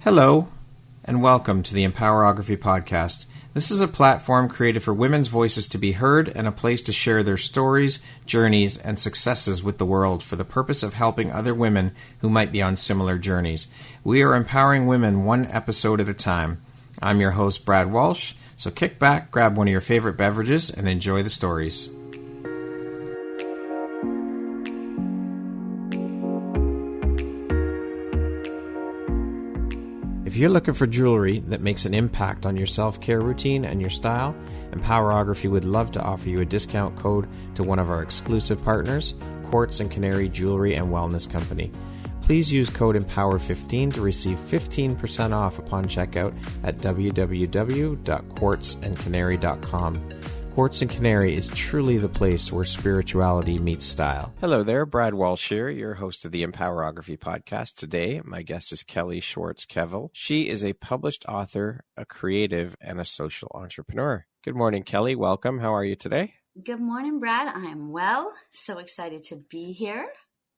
Hello, and welcome to the Empowerography Podcast. This is a platform created for women's voices to be heard and a place to share their stories, journeys, and successes with the world for the purpose of helping other women who might be on similar journeys. We are empowering women one episode at a time. I'm your host, Brad Walsh, so kick back, grab one of your favorite beverages, and enjoy the stories. If you're looking for jewelry that makes an impact on your self-care routine and your style, Empowerography would love to offer you a discount code to one of our exclusive partners, Quartz & Canary Jewelry and Wellness Company. Please use code EMPOWER15 to receive 15% off upon checkout at www.quartzandcanary.com. Quartz & Canary is truly the place where spirituality meets style. Hello there, Brad Walsh here, your host of the Empowerography Podcast. Today, my guest is Kelly Schwartz Keville. She is a published author, a creative, and a social entrepreneur. Good morning, Kelly. Welcome. How are you today? Good morning, Brad. I am well. So excited to be here.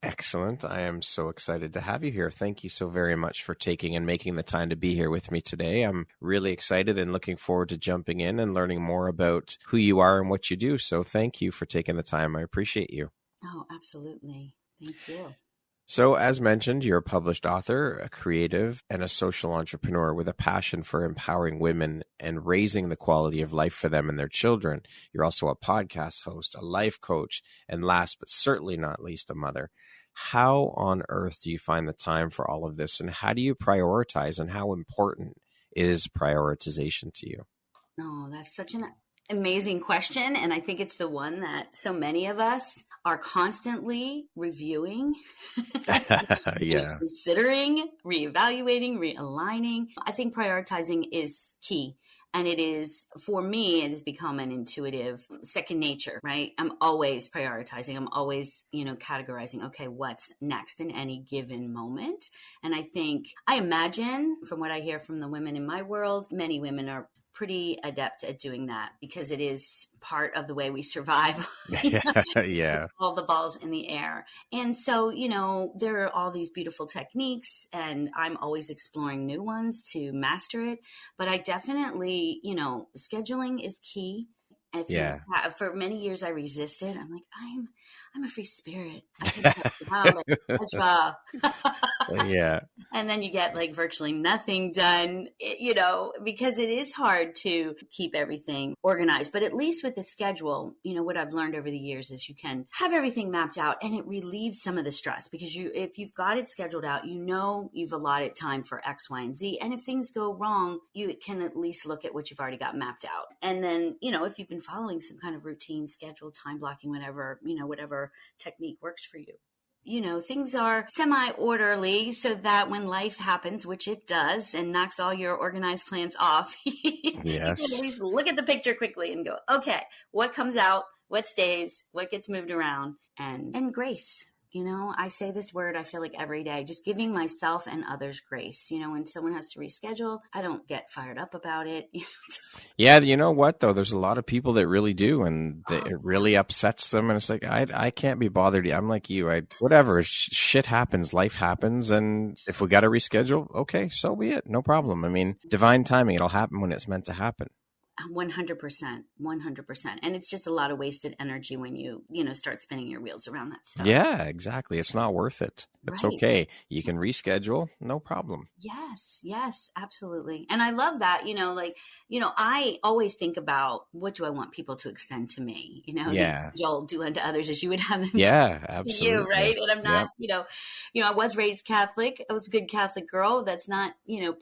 Excellent. I am so excited to have you here. Thank you so very much for taking and making the time to be here with me today. I'm really excited and looking forward to jumping in and learning more about who you are and what you do. So thank you for taking the time. I appreciate you. Oh, absolutely. Thank you. So as mentioned, you're a published author, a creative, and a social entrepreneur with a passion for empowering women and raising the quality of life for them and their children. You're also a podcast host, a life coach, and last but certainly not least, a mother. How on earth do you find the time for all of this, and how do you prioritize, and how important is prioritization to you? Oh, that's such an amazing question. And I think it's the one that so many of us are constantly reviewing, Yeah. considering, reevaluating, realigning. I think prioritizing is key. And it is, for me, it has become an intuitive second nature, right? I'm always prioritizing. I'm always, categorizing, okay, what's next in any given moment. And I imagine from what I hear from the women in my world, many women are pretty adept at doing that because it is part of the way we survive. Yeah. All the balls in the air. And so, there are all these beautiful techniques and I'm always exploring new ones to master it. But I definitely, scheduling is key. I think for many years I resisted. I'm like, I'm a free spirit. I can Yeah. And then you get like virtually nothing done, because it is hard to keep everything organized. But at least with the schedule, what I've learned over the years is you can have everything mapped out and it relieves some of the stress because if you've got it scheduled out, you've allotted time for X, Y, and Z. And if things go wrong, you can at least look at what you've already got mapped out. And then, if you've been following some kind of routine, schedule, time blocking, whatever technique works for you. Things are semi-orderly so that when life happens, which it does, and knocks all your organized plans off, Yes. You can at least look at the picture quickly and go, okay, what comes out, what stays, what gets moved around, and grace. I say this word, I feel like every day, just giving myself and others grace. When someone has to reschedule, I don't get fired up about it. Yeah, you know what, though? There's a lot of people that really do, and it really upsets them. And it's like, I can't be bothered. I'm like you. Whatever. Shit happens. Life happens. And if we got to reschedule, okay, so be it. No problem. I mean, divine timing. It'll happen when it's meant to happen. 100%. And it's just a lot of wasted energy when you start spinning your wheels around that stuff. Yeah, exactly. It's not worth it. It's right. Okay. You can reschedule. No problem. Yes, absolutely. And I love that, I always think about what do I want people to extend to me, You'll do unto others as you would have them do absolutely. you, right? And I'm not, I was raised Catholic. I was a good Catholic girl. That's not,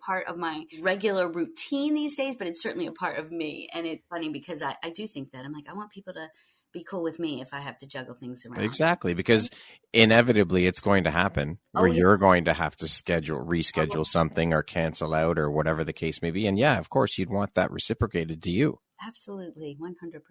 part of my regular routine these days, but it's certainly a part of me. And it's funny because I do think that I'm like, I want people to be cool with me if I have to juggle things around. Exactly, because inevitably it's going to happen where you're going to have to reschedule something or cancel out or whatever the case may be. And yeah, of course, you'd want that reciprocated to you. Absolutely, 100%.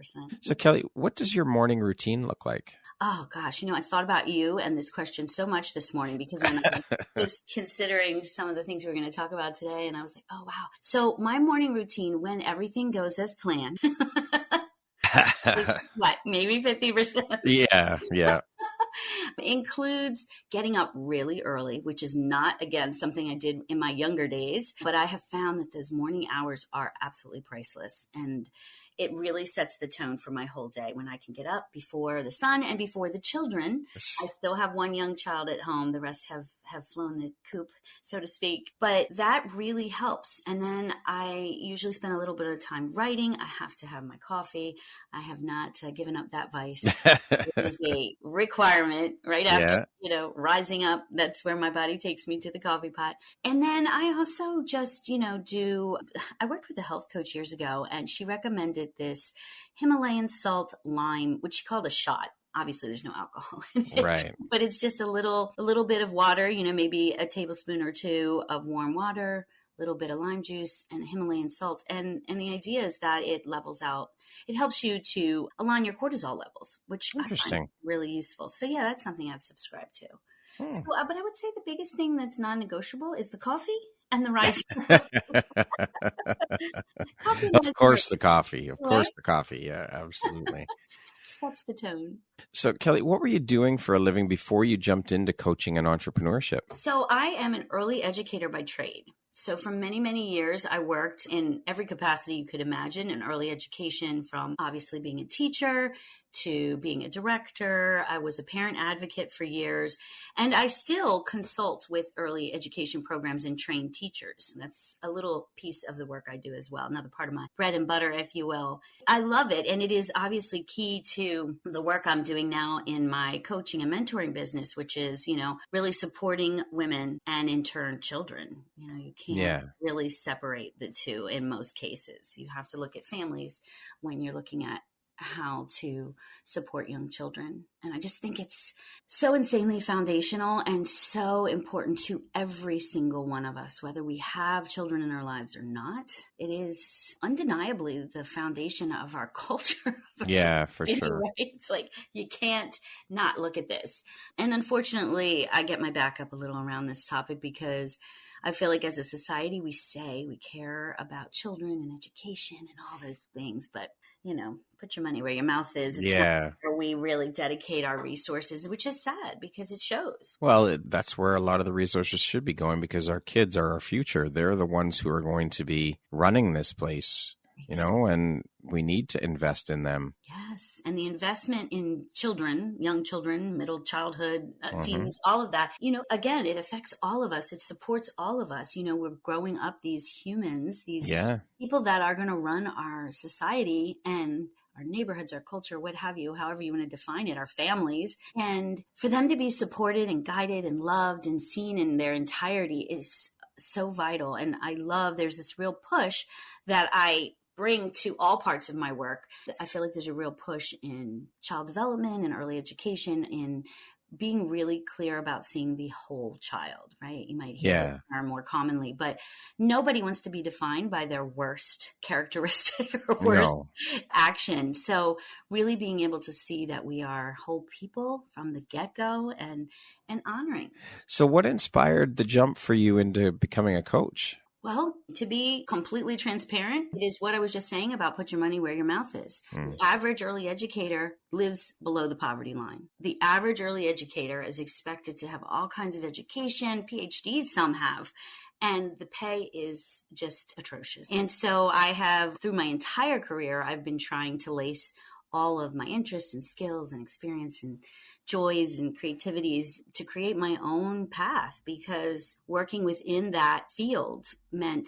So Kelly, what does your morning routine look like? Oh gosh, I thought about you and this question so much this morning because when I was considering some of the things we were going to talk about today, and I was like, oh wow. So my morning routine, when everything goes as planned, maybe 50%. Yeah. includes getting up really early, which is not, again, something I did in my younger days, but I have found that those morning hours are absolutely priceless. And it really sets the tone for my whole day when I can get up before the sun and before the children. I still have one young child at home. The rest have flown the coop, so to speak. But that really helps. And then I usually spend a little bit of time writing. I have to have my coffee. I have not given up that vice. It is a requirement right after, rising up. That's where my body takes me to the coffee pot. And then I also just, I worked with a health coach years ago, and she recommended this Himalayan salt lime, which she called a shot. Obviously there's no alcohol in it, right? But it's just a little bit of water, maybe a tablespoon or two of warm water, a little bit of lime juice and Himalayan salt. And the idea is that it levels out, it helps you to align your cortisol levels, which I find really useful. So yeah, that's something I've subscribed to. So, but I would say the biggest thing that's non-negotiable is the coffee and the rising. Of course, the coffee. Of course, the coffee. Yeah, absolutely. Sets the tone. So, Kelly, what were you doing for a living before you jumped into coaching and entrepreneurship? So I am an early educator by trade. So for many, many years, I worked in every capacity you could imagine in early education, from obviously being a teacher to being a director. I was a parent advocate for years, and I still consult with early education programs and train teachers. That's a little piece of the work I do as well, another part of my bread and butter, if you will. I love it, and it is obviously key to the work I'm doing now in my coaching and mentoring business, which is, really supporting women and in turn children. You can't really separate the two in most cases. You have to look at families when you're looking at how to support young children. And I just think it's so insanely foundational and so important to every single one of us, whether we have children in our lives or not. It is undeniably the foundation of our culture. Yeah, for sure. Right? It's like, you can't not look at this. And unfortunately, I get my back up a little around this topic because I feel like as a society, we say we care about children and education and all those things, but put your money where your mouth is. It's not where we really dedicate our resources, which is sad because it shows. Well, that's where a lot of the resources should be going, because our kids are our future. They're the ones who are going to be running this place. And we need to invest in them. Yes. And the investment in children, young children, middle childhood, teens, all of that, again, it affects all of us. It supports all of us. We're growing up these humans, these people that are going to run our society and our neighborhoods, our culture, what have you, however you want to define it, our families. And for them to be supported and guided and loved and seen in their entirety is so vital. And I love, there's this real push that I bring to all parts of my work. I feel like there's a real push in child development and early education in being really clear about seeing the whole child, right? You might hear the term more commonly, but nobody wants to be defined by their worst characteristic or worst action. So really being able to see that we are whole people from the get-go and honoring. So what inspired the jump for you into becoming a coach? Well, to be completely transparent, it is what I was just saying about put your money where your mouth is. The average early educator lives below the poverty line. The average early educator is expected to have all kinds of education, PhDs some have, and the pay is just atrocious. And so I have, through my entire career, I've been trying to lace all of my interests and skills and experience and joys and creativities to create my own path, because working within that field meant,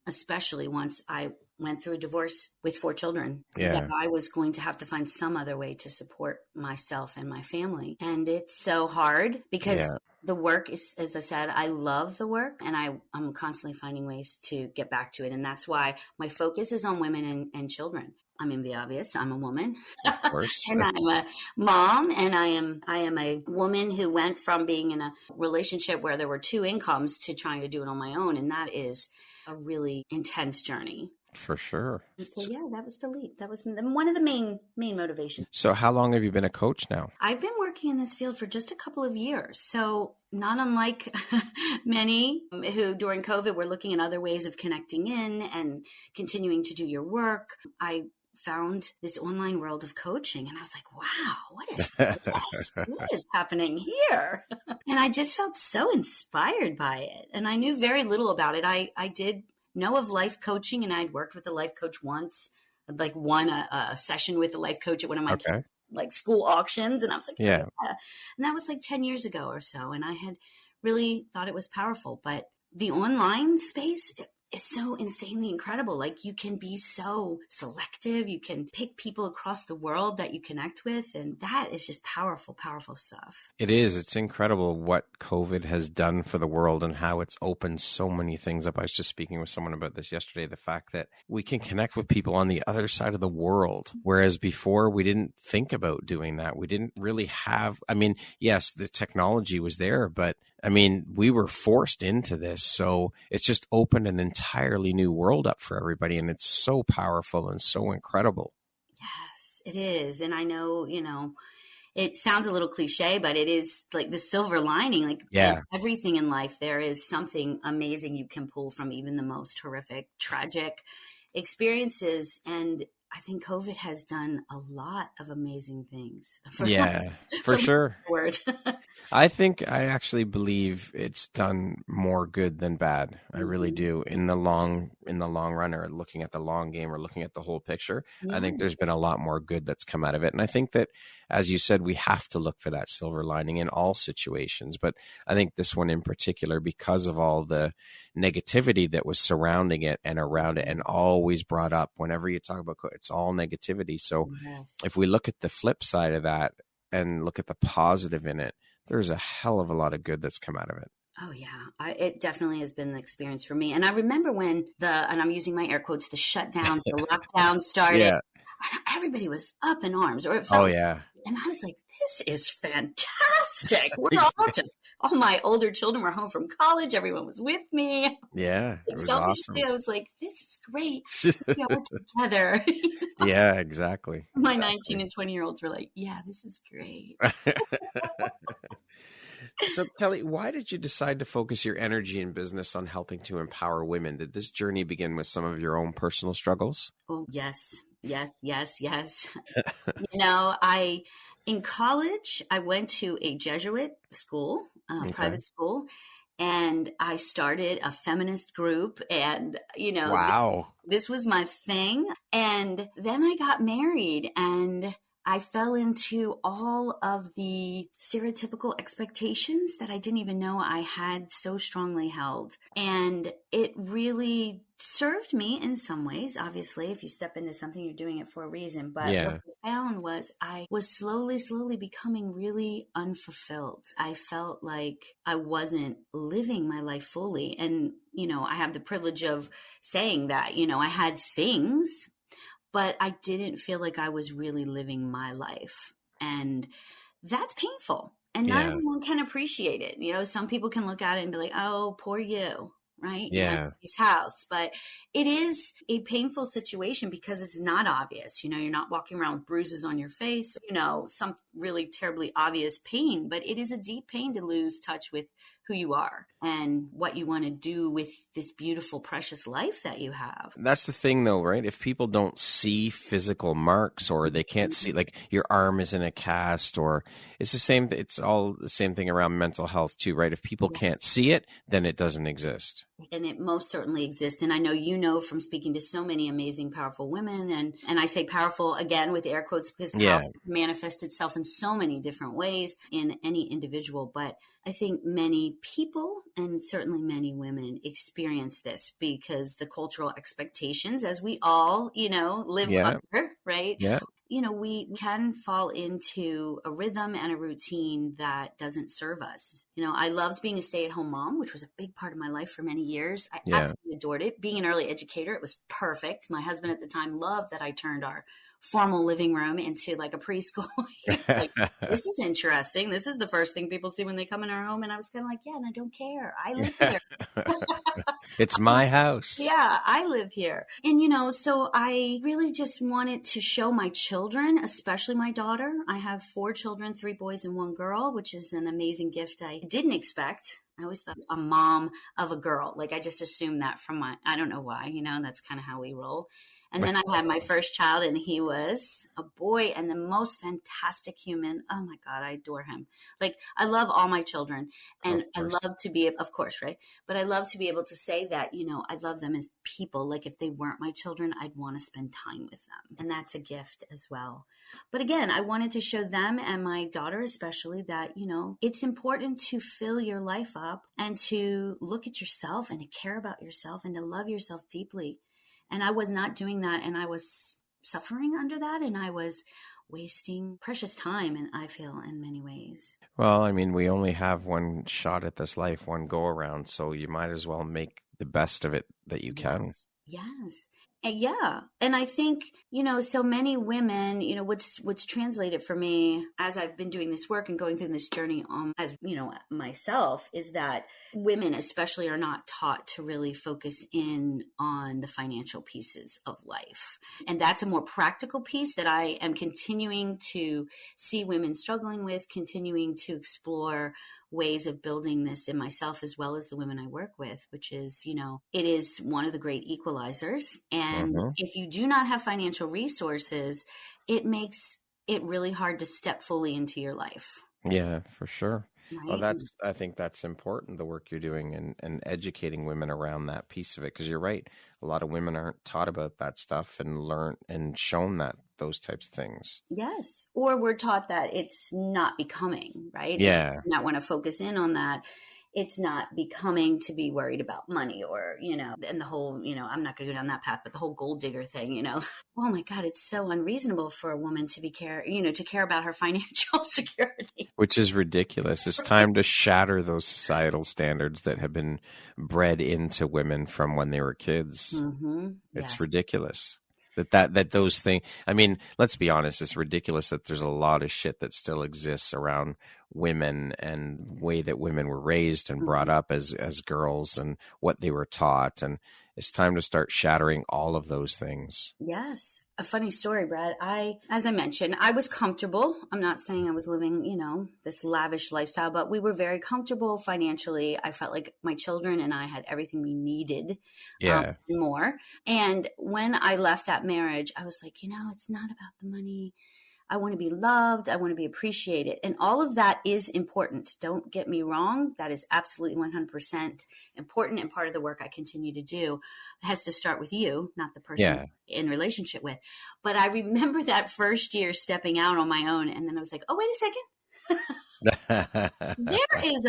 especially once I went through a divorce with 4 children, that I was going to have to find some other way to support myself and my family. And it's so hard because the work is, as I said, I love the work and I'm constantly finding ways to get back to it. And that's why my focus is on women and children. I mean, the obvious, I'm a woman, of course. and I'm a mom, and I am a woman who went from being in a relationship where there were 2 incomes to trying to do it on my own. And that is a really intense journey. For sure. And so, that was the leap. That was one of the main motivations. So how long have you been a coach now? I've been working in this field for just a couple of years. So not unlike many who during COVID were looking at other ways of connecting in and continuing to do your work. I found this online world of coaching. And I was like, wow, what is this? What is happening here? And I just felt so inspired by it. And I knew very little about it. I did know of life coaching, and I'd worked with a life coach once. I'd like won a session with a life coach at one of my like school auctions. And I was like, yeah. And that was like 10 years ago or so. And I had really thought it was powerful. But the online space is so insanely incredible. Like, you can be so selective. You can pick people across the world that you connect with. And that is just powerful, powerful stuff. It is. It's incredible what COVID has done for the world and how it's opened so many things up. I was just speaking with someone about this yesterday, the fact that we can connect with people on the other side of the world. Whereas before, we didn't think about doing that. We didn't really have, I mean, yes, the technology was there, but I mean, we were forced into this. So it's just opened an entirely new world up for everybody. And it's so powerful and so incredible. Yes, it is. And I know, it sounds a little cliche, but it is like the silver lining. Like everything in life, there is something amazing you can pull from even the most horrific, tragic experiences. And I think COVID has done a lot of amazing things. For sure. I actually believe it's done more good than bad. I really do. In the long run, or looking at the long game, or looking at the whole picture, I think there's been a lot more good that's come out of it. And I think that, as you said, we have to look for that silver lining in all situations. But I think this one in particular, because of all the negativity that was surrounding it and around it and always brought up whenever you talk about it's all negativity. So if we look at the flip side of that and look at the positive in it, there's a hell of a lot of good that's come out of it. Oh, yeah. It definitely has been the experience for me. And I remember when and I'm using my air quotes, the shutdown, the lockdown started. Everybody was up in arms. Or it felt and I was like, this is fantastic. We're all my older children were home from college. Everyone was with me. Yeah, it was awesome. I was like, this is great. We're all together. Yeah, exactly. My 19 and 20-year-olds were like, yeah, this is great. So, Kelly, why did you decide to focus your energy in business on helping to empower women? Did this journey begin with some of your own personal struggles? Oh, yes. In college, I went to a Jesuit school, private school, and I started a feminist group. And, this was my thing. And then I got married, and I fell into all of the stereotypical expectations that I didn't even know I had so strongly held. And it really served me in some ways. Obviously, if you step into something, you're doing it for a reason. But what I found was I was slowly becoming really unfulfilled. I felt like I wasn't living my life fully. And, I have the privilege of saying that, I had things, but I didn't feel like I was really living my life. And that's painful. And not everyone can appreciate it. Some people can look at it and be like, oh, poor you, right? Yeah. His house. But it is a painful situation because it's not obvious. You're not walking around with bruises on your face, some really terribly obvious pain. But it is a deep pain to lose touch with who you are and what you want to do with this beautiful, precious life that you have. That's the thing though, right? If people don't see physical marks, or they can't see, like, your arm is in a cast, or it's all the same thing around mental health too, right? If people can't see it, then it doesn't exist. And it most certainly exists. And I know from speaking to so many amazing, powerful women, and I say powerful again with air quotes because power manifests itself in so many different ways in any individual. But I think many people, and certainly many women, experience this because the cultural expectations, as we all, live under, right? Yeah. We can fall into a rhythm and a routine that doesn't serve us. I loved being a stay-at-home mom, which was a big part of my life for many years. I absolutely adored it. Being an early educator, it was perfect. My husband at the time loved that I turned our formal living room into like a preschool. Like, this is interesting. This is the first thing people see when they come in our home. And I was kind of like, and I don't care. I live here. It's my house. Yeah, I live here. And, so I really just wanted to show my children, especially my daughter. I have 4 children, 3 boys and 1 girl, which is an amazing gift I didn't expect. I always thought a mom of a girl. Like, I just assumed that from I don't know why, that's kind of how we roll. And then I had my first child, and he was a boy and the most fantastic human. Oh my God, I adore him. Like, I love all my children, and I love to be, of course, right? But I love to be able to say that, you know, I love them as people. Like, if they weren't my children, I'd want to spend time with them. And that's a gift as well. But again, I wanted to show them, and my daughter especially, that, you know, it's important to fill your life up and to look at yourself and to care about yourself and to love yourself deeply. And I was not doing that, and I was suffering under that, and I was wasting precious time, and I feel, in many ways. Well, I mean, we only have one shot at this life, one go around, so you might as well make the best of it that you can. Yes. And yeah. And I think, you know, so many women, you know, what's translated for me as I've been doing this work and going through this journey as, you know, myself, is that women especially are not taught to really focus in on the financial pieces of life. And that's a more practical piece that I am continuing to see women struggling with, continuing to explore ways of building this in myself as well as the women I work with, which is, you know, it is one of the great equalizers. And if you do not have financial resources, it makes it really hard to step fully into your life. Yeah, for sure. Right? Well, I think that's important, the work you're doing and educating women around that piece of it. Because you're right. A lot of women aren't taught about that stuff and learn and shown that those types of things. Yes. Or we're taught that it's not becoming, right? Yeah. Not want to focus in on that. It's not becoming to be worried about money, or, you know, and the whole, you know, I'm not going to go down that path, but the whole gold digger thing, you know, oh my God, it's so unreasonable for a woman to to care about her financial security. Which is ridiculous. It's time to shatter those societal standards that have been bred into women from when they were kids. It's ridiculous. That those things, I mean, let's be honest, it's ridiculous that there's a lot of shit that still exists around women and way that women were raised and brought up as girls and what they were taught. And it's time to start shattering all of those things. Yes. A funny story, Brad. As I mentioned, I was comfortable. I'm not saying I was living, you know, this lavish lifestyle, but we were very comfortable financially. I felt like my children and I had everything we needed, and more. And when I left that marriage, I was like, you know, it's not about the money. I want to be loved. I want to be appreciated. And all of that is important. Don't get me wrong. That is absolutely 100% important. And part of the work I continue to do has to start with you, not the person in relationship with. But I remember that first year stepping out on my own. And then I was like, oh, wait a second. There is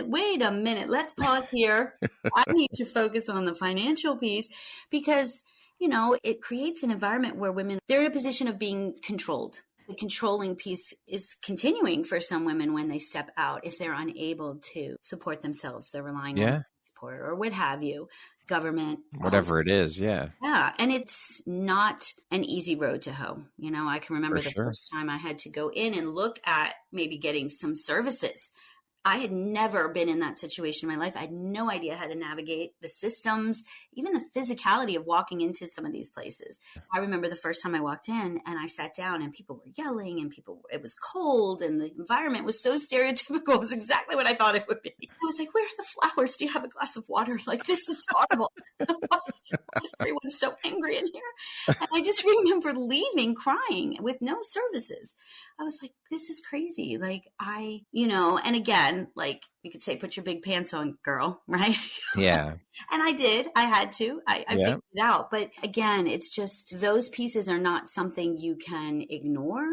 wait a minute. Let's pause here. I need to focus on the financial piece, because you know, it creates an environment where women, they're in a position of being controlled. The controlling piece is continuing for some women when they step out, if they're unable to support themselves. They're relying on support or what have you, government. Whatever it is, Yeah. And it's not an easy road to hoe. You know, I can remember first time I had to go in and look at maybe getting some services. I had never been in that situation in my life. I had no idea how to navigate the systems, even the physicality of walking into some of these places. I remember the first time I walked in and I sat down and people were yelling and it was cold and the environment was so stereotypical. It was exactly what I thought it would be. I was like, where are the flowers? Do you have a glass of water? Like, this is horrible. Everyone's so angry in here. And I just remember leaving crying with no services. I was like, this is crazy. Like, and again, like you could say, put your big pants on, girl, right? Yeah. And I did. I had to. I figured it out. But again, it's just those pieces are not something you can ignore.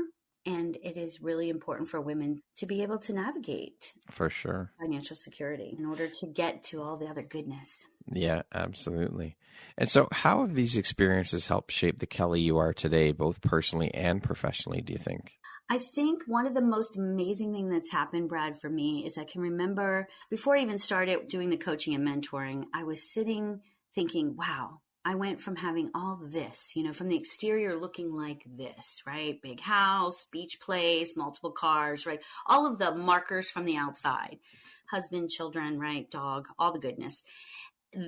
And it is really important for women to be able to navigate. For sure. Financial security in order to get to all the other goodness. Yeah, absolutely. And so how have these experiences helped shape the Kelly you are today, both personally and professionally, do you think? I think one of the most amazing things that's happened, Brad, for me is I can remember before I even started doing the coaching and mentoring, I was sitting thinking, wow, I went from having all this, you know, from the exterior looking like this, right? Big house, beach place, multiple cars, right? All of the markers from the outside, husband, children, right? Dog, all the goodness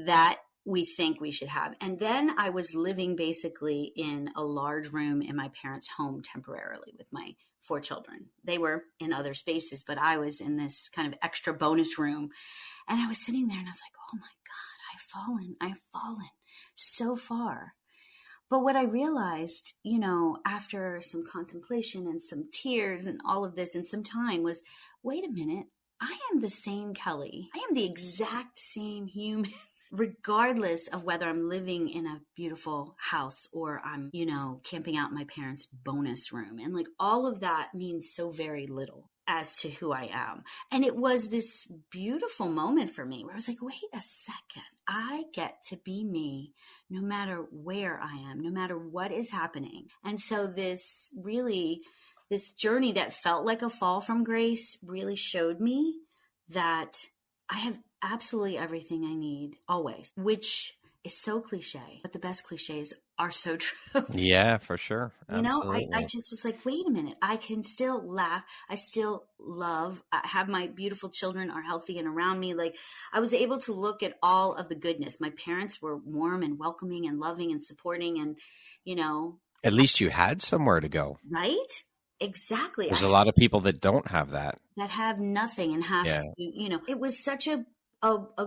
that we think we should have. And then I was living basically in a large room in my parents' home temporarily with my 4 children. They were in other spaces, but I was in this kind of extra bonus room. And I was sitting there and I was like, oh my God, I've fallen so far. But what I realized, after some contemplation and some tears and all of this and some time was, wait a minute, I am the same Kelly. I am the exact same human, regardless of whether I'm living in a beautiful house or I'm, camping out in my parents' bonus room. And like all of that means so very little as to who I am. And it was this beautiful moment for me where I was like, wait a second, I get to be me no matter where I am, no matter what is happening. And so this journey that felt like a fall from grace really showed me that I have absolutely everything I need always, which is so cliche, but the best cliches are so true. Yeah, for sure. Absolutely. I just was like, wait a minute, I can still laugh. I still love, I have my beautiful children are healthy and around me. Like I was able to look at all of the goodness. My parents were warm and welcoming and loving and supporting and, At least you had somewhere to go. Right? Exactly. There's a lot of people that don't have that. That have nothing and have to, it was such a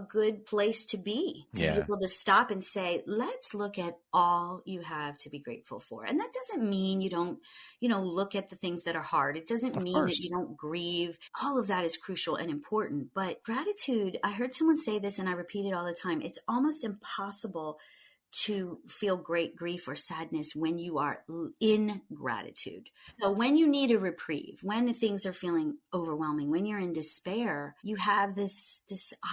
good place to be be able to stop and say, let's look at all you have to be grateful for. And that doesn't mean you don't, look at the things that are hard. It doesn't mean that you don't grieve. All of that is crucial and important. But gratitude, I heard someone say this and I repeat it all the time. It's almost impossible to feel great grief or sadness when you are in gratitude. So when you need a reprieve, when things are feeling overwhelming, when you're in despair, you have this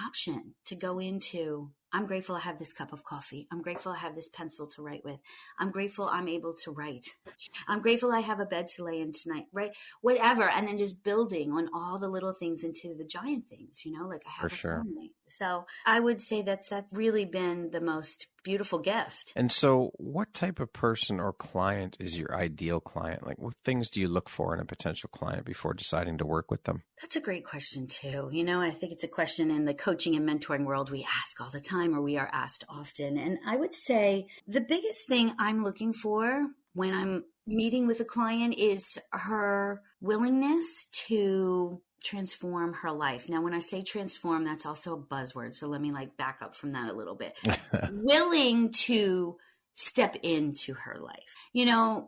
option to go into, I'm grateful I have this cup of coffee. I'm grateful I have this pencil to write with. I'm grateful I'm able to write. I'm grateful I have a bed to lay in tonight, right? Whatever. And then just building on all the little things into the giant things, like I have a family. So I would say that's really been the most beautiful gift. And so what type of person or client is your ideal client? Like what things do you look for in a potential client before deciding to work with them? I That's a great question too. I think it's a question in the coaching and mentoring world we ask all the time, or we are asked often. And I would say the biggest thing I'm looking for when I'm meeting with a client is her willingness to transform her life. Now, when I say transform, that's also a buzzword. So let me back up from that a little bit. Willing to step into her life,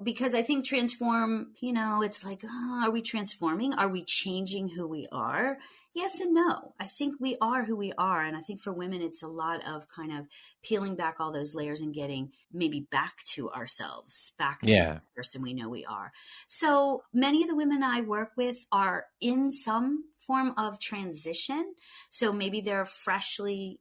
because I think transform, it's like, are we transforming? Are we changing who we are? Yes and no. I think we are who we are. And I think for women, it's a lot of kind of peeling back all those layers and getting maybe back to ourselves, back to the person we know we are. So many of the women I work with are in some form of transition. So maybe they're freshly,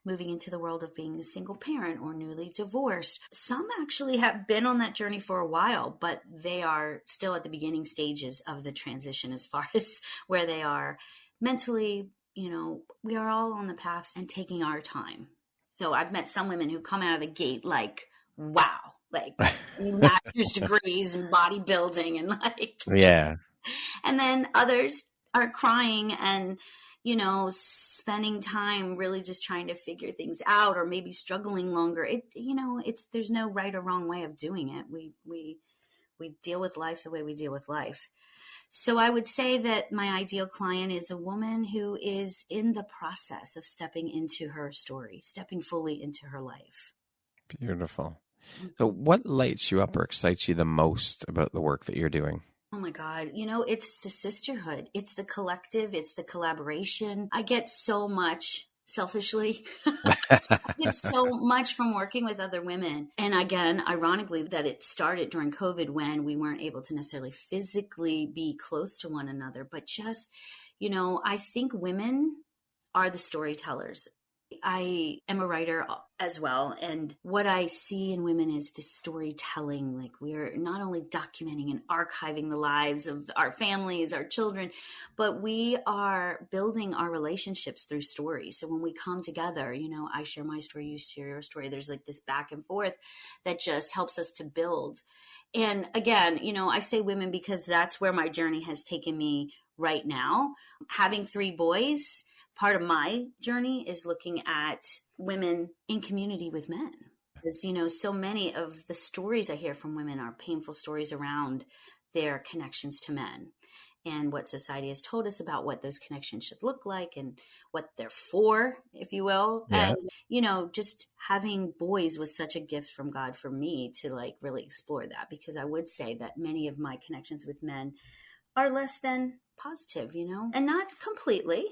moving into the world of being a single parent or newly divorced. Some actually have been on that journey for a while, but they are still at the beginning stages of the transition as far as where they are mentally. We are all on the path and taking our time. So I've met some women who come out of the gate like, wow, master's degrees in bodybuilding and and then others are crying and, spending time really just trying to figure things out or maybe struggling longer. There's no right or wrong way of doing it. We deal with life the way we deal with life. So I would say that my ideal client is a woman who is in the process of stepping into her story, stepping fully into her life. Beautiful. So what lights you up or excites you the most about the work that you're doing? Oh my God. It's the sisterhood. It's the collective. It's the collaboration. I get so much, selfishly, I get so much from working with other women. And again, ironically, that it started during COVID when we weren't able to necessarily physically be close to one another. But just, I think women are the storytellers. I am a writer as well. And what I see in women is this storytelling. We're not only documenting and archiving the lives of our families, our children, but we are building our relationships through stories. So when we come together, I share my story, you share your story. There's this back and forth that just helps us to build. And again, I say women because that's where my journey has taken me right now. Having 3 boys, part of my journey is looking at women in community with men. Because, so many of the stories I hear from women are painful stories around their connections to men. and what society has told us about what those connections should look like and what they're for, if you will. Yeah. And, just having boys was such a gift from God for me to like really explore that, because I would say that many of my connections with men are less than positive, and not completely.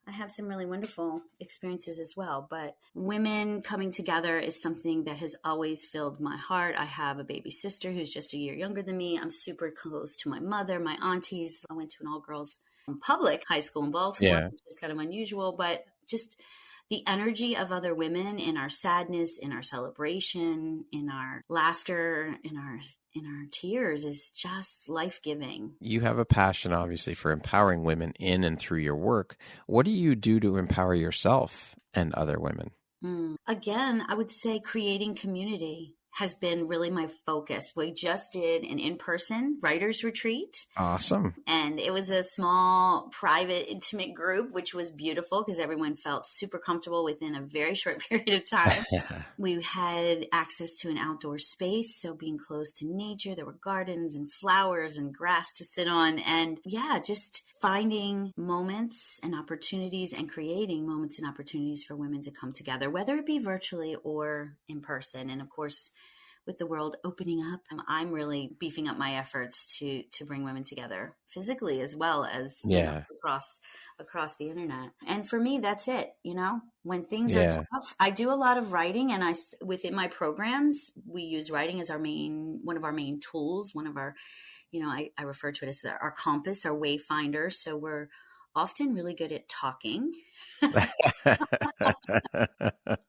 I have some really wonderful experiences as well, but women coming together is something that has always filled my heart. I have a baby sister who's just a year younger than me. I'm super close to my mother, my aunties. I went to an all-girls public high school in Baltimore, which is kind of unusual, but just the energy of other women in our sadness, in our celebration, in our laughter, in our tears is just life-giving. You have a passion, obviously, for empowering women in and through your work. What do you do to empower yourself and other women? Again, I would say creating community has been really my focus. We just did an in-person writers retreat. Awesome. And it was a small, private, intimate group, which was beautiful because everyone felt super comfortable within a very short period of time. We had access to an outdoor space, so being close to nature. There were gardens and flowers and grass to sit on. And just finding moments and opportunities and creating moments and opportunities for women to come together, whether it be virtually or in person. And of course, with the world opening up, I'm really beefing up my efforts to bring women together physically as well as across the internet. And for me, that's it. When things are tough, I do a lot of writing, and within my programs, we use writing as one of our main tools. One of our, I refer to it as our compass, our wayfinder. So we're often really good at talking.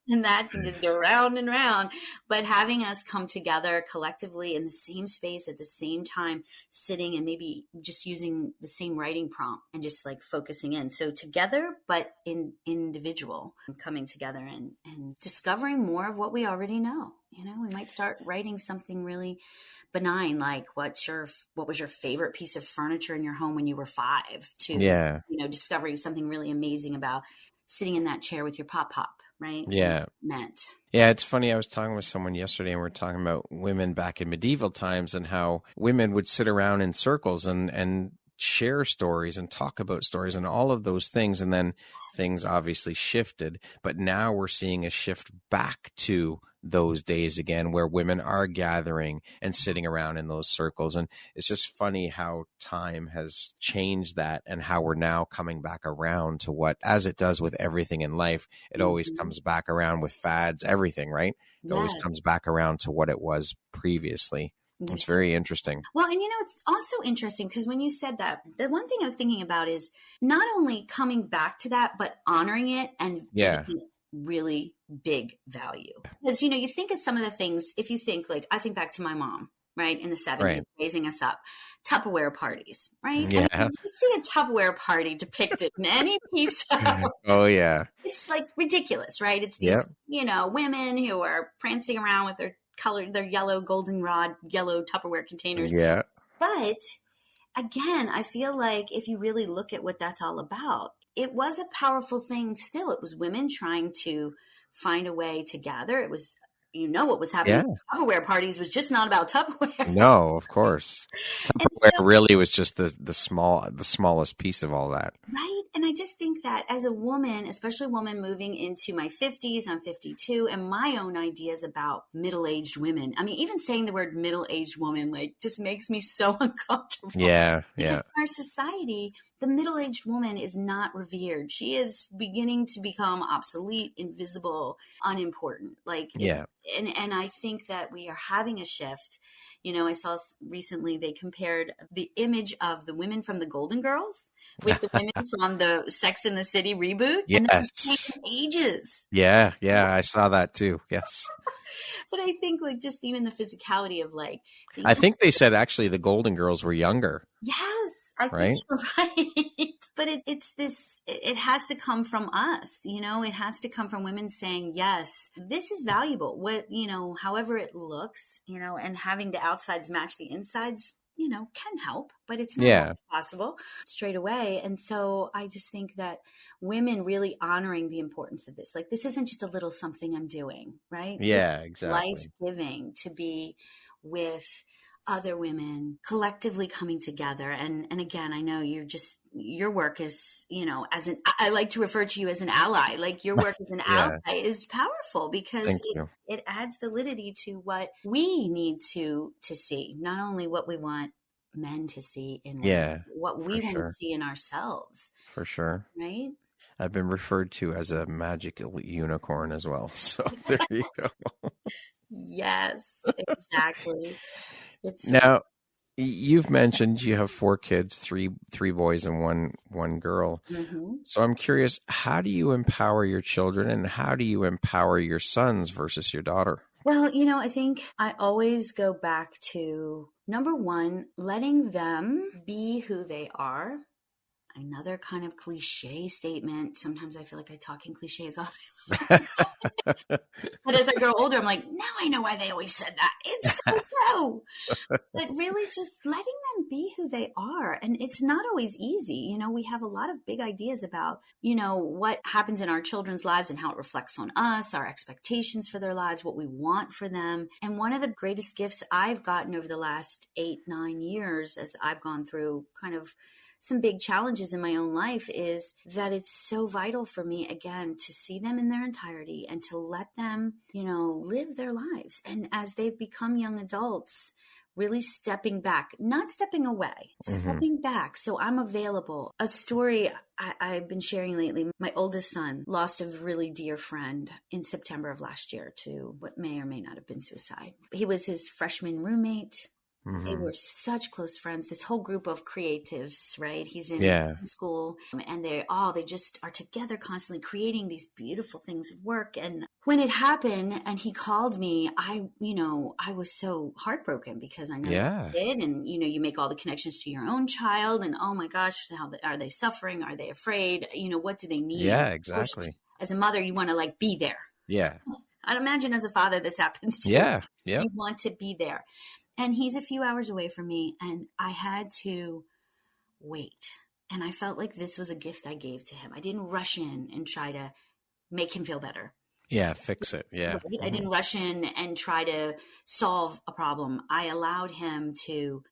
And that can just go round and round. But having us come together collectively in the same space at the same time, sitting and maybe just using the same writing prompt and just like focusing in. So together, but individual, coming together and discovering more of what we already know. We might start writing something really benign, like what was your favorite piece of furniture in your home when you were 5, to discovering something really amazing about sitting in that chair with your pop, right? Meant. Yeah, it's funny. I was talking with someone yesterday, and we were talking about women back in medieval times and how women would sit around in circles and share stories and talk about stories and all of those things. And then things obviously shifted, but now we're seeing a shift back to those days again, where women are gathering and sitting around in those circles. And it's just funny how time has changed that, and how we're now coming back around to what, as it does with everything in life, it always comes back around with fads, everything, right? It always comes back around to what it was previously. It's very interesting. Well, and it's also interesting because when you said that, the one thing I was thinking about is not only coming back to that, but honoring it and giving it really big value. Because, you think of some of the things, if you think I think back to my mom, right, in the 70s, raising us up, Tupperware parties, right? Yeah. And you see a Tupperware party depicted in any piece of... Oh, yeah. It's ridiculous, right? It's these, women who are prancing around with their yellow goldenrod, yellow Tupperware containers. Yeah. But again, I feel like if you really look at what that's all about, it was a powerful thing still. It was women trying to find a way to gather. It was, what was happening at Tupperware parties was just not about Tupperware. No, of course. Tupperware really was just the smallest piece of all that. Right. And I just think that as a woman, especially a woman moving into my 50s, I'm 52, and my own ideas about middle-aged women. I mean, even saying the word middle-aged woman, just makes me so uncomfortable. Yeah. Because in our society, the middle-aged woman is not revered. She is beginning to become obsolete, invisible, unimportant. And I think that we are having a shift. I saw recently they compared the image of the women from the Golden Girls with the women from the Sex and the City reboot. Yes. And they're the same ages. Yeah. I saw that too. Yes. But I think just even the physicality of I think they said actually the Golden Girls were younger. Yes. I think you're right. But it's this, it has to come from us, it has to come from women saying, yes, this is valuable. What, however it looks, and having the outsides match the insides, can help, but it's not always possible straight away. And so I just think that women really honoring the importance of this, this isn't just a little something I'm doing, right? Yeah, exactly. Life-giving to be with other women collectively coming together. And again, I know your work is, I like to refer to you as an ally. Like your work as an ally is powerful because it adds validity to what we need to see, not only what we want men to see in women, what we want to see in ourselves. For sure. Right? I've been referred to as a magical unicorn as well. So there you go. Yes, exactly. Now, you've mentioned you have 4 kids, three boys and one girl. Mm-hmm. So I'm curious, how do you empower your children and how do you empower your sons versus your daughter? Well, I think I always go back to, number one, letting them be who they are. Another kind of cliche statement. Sometimes I feel like I talk in cliches all day long. But as I grow older, I'm like, now I know why they always said that. It's so true. But really just letting them be who they are. And it's not always easy. We have a lot of big ideas about, what happens in our children's lives and how it reflects on us, our expectations for their lives, what we want for them. And one of the greatest gifts I've gotten over the last 8-9 years as I've gone through kind of some big challenges in my own life is that it's so vital for me, again, to see them in their entirety and to let them, live their lives. And as they've become young adults, really stepping back, not stepping away, stepping back. So I'm available. A story I've been sharing lately, my oldest son lost a really dear friend in September of last year to what may or may not have been suicide. He was his freshman roommate. They were such close friends, this whole group of creatives, right? He's in school and they just are together constantly creating these beautiful things of work. And when it happened and he called me, I was so heartbroken because I know this kid and, you make all the connections to your own child and, oh my gosh, how are they suffering? Are they afraid? What do they need? Yeah, exactly. As a mother, you want to be there. Yeah. I'd imagine as a father, this happens too. Yeah. Yeah. You want to be there. And he's a few hours away from me and I had to wait. And I felt like this was a gift I gave to him. I didn't rush in and try to make him feel better. Yeah, fix it. Yeah. Right? I didn't rush in and try to solve a problem. I allowed him to,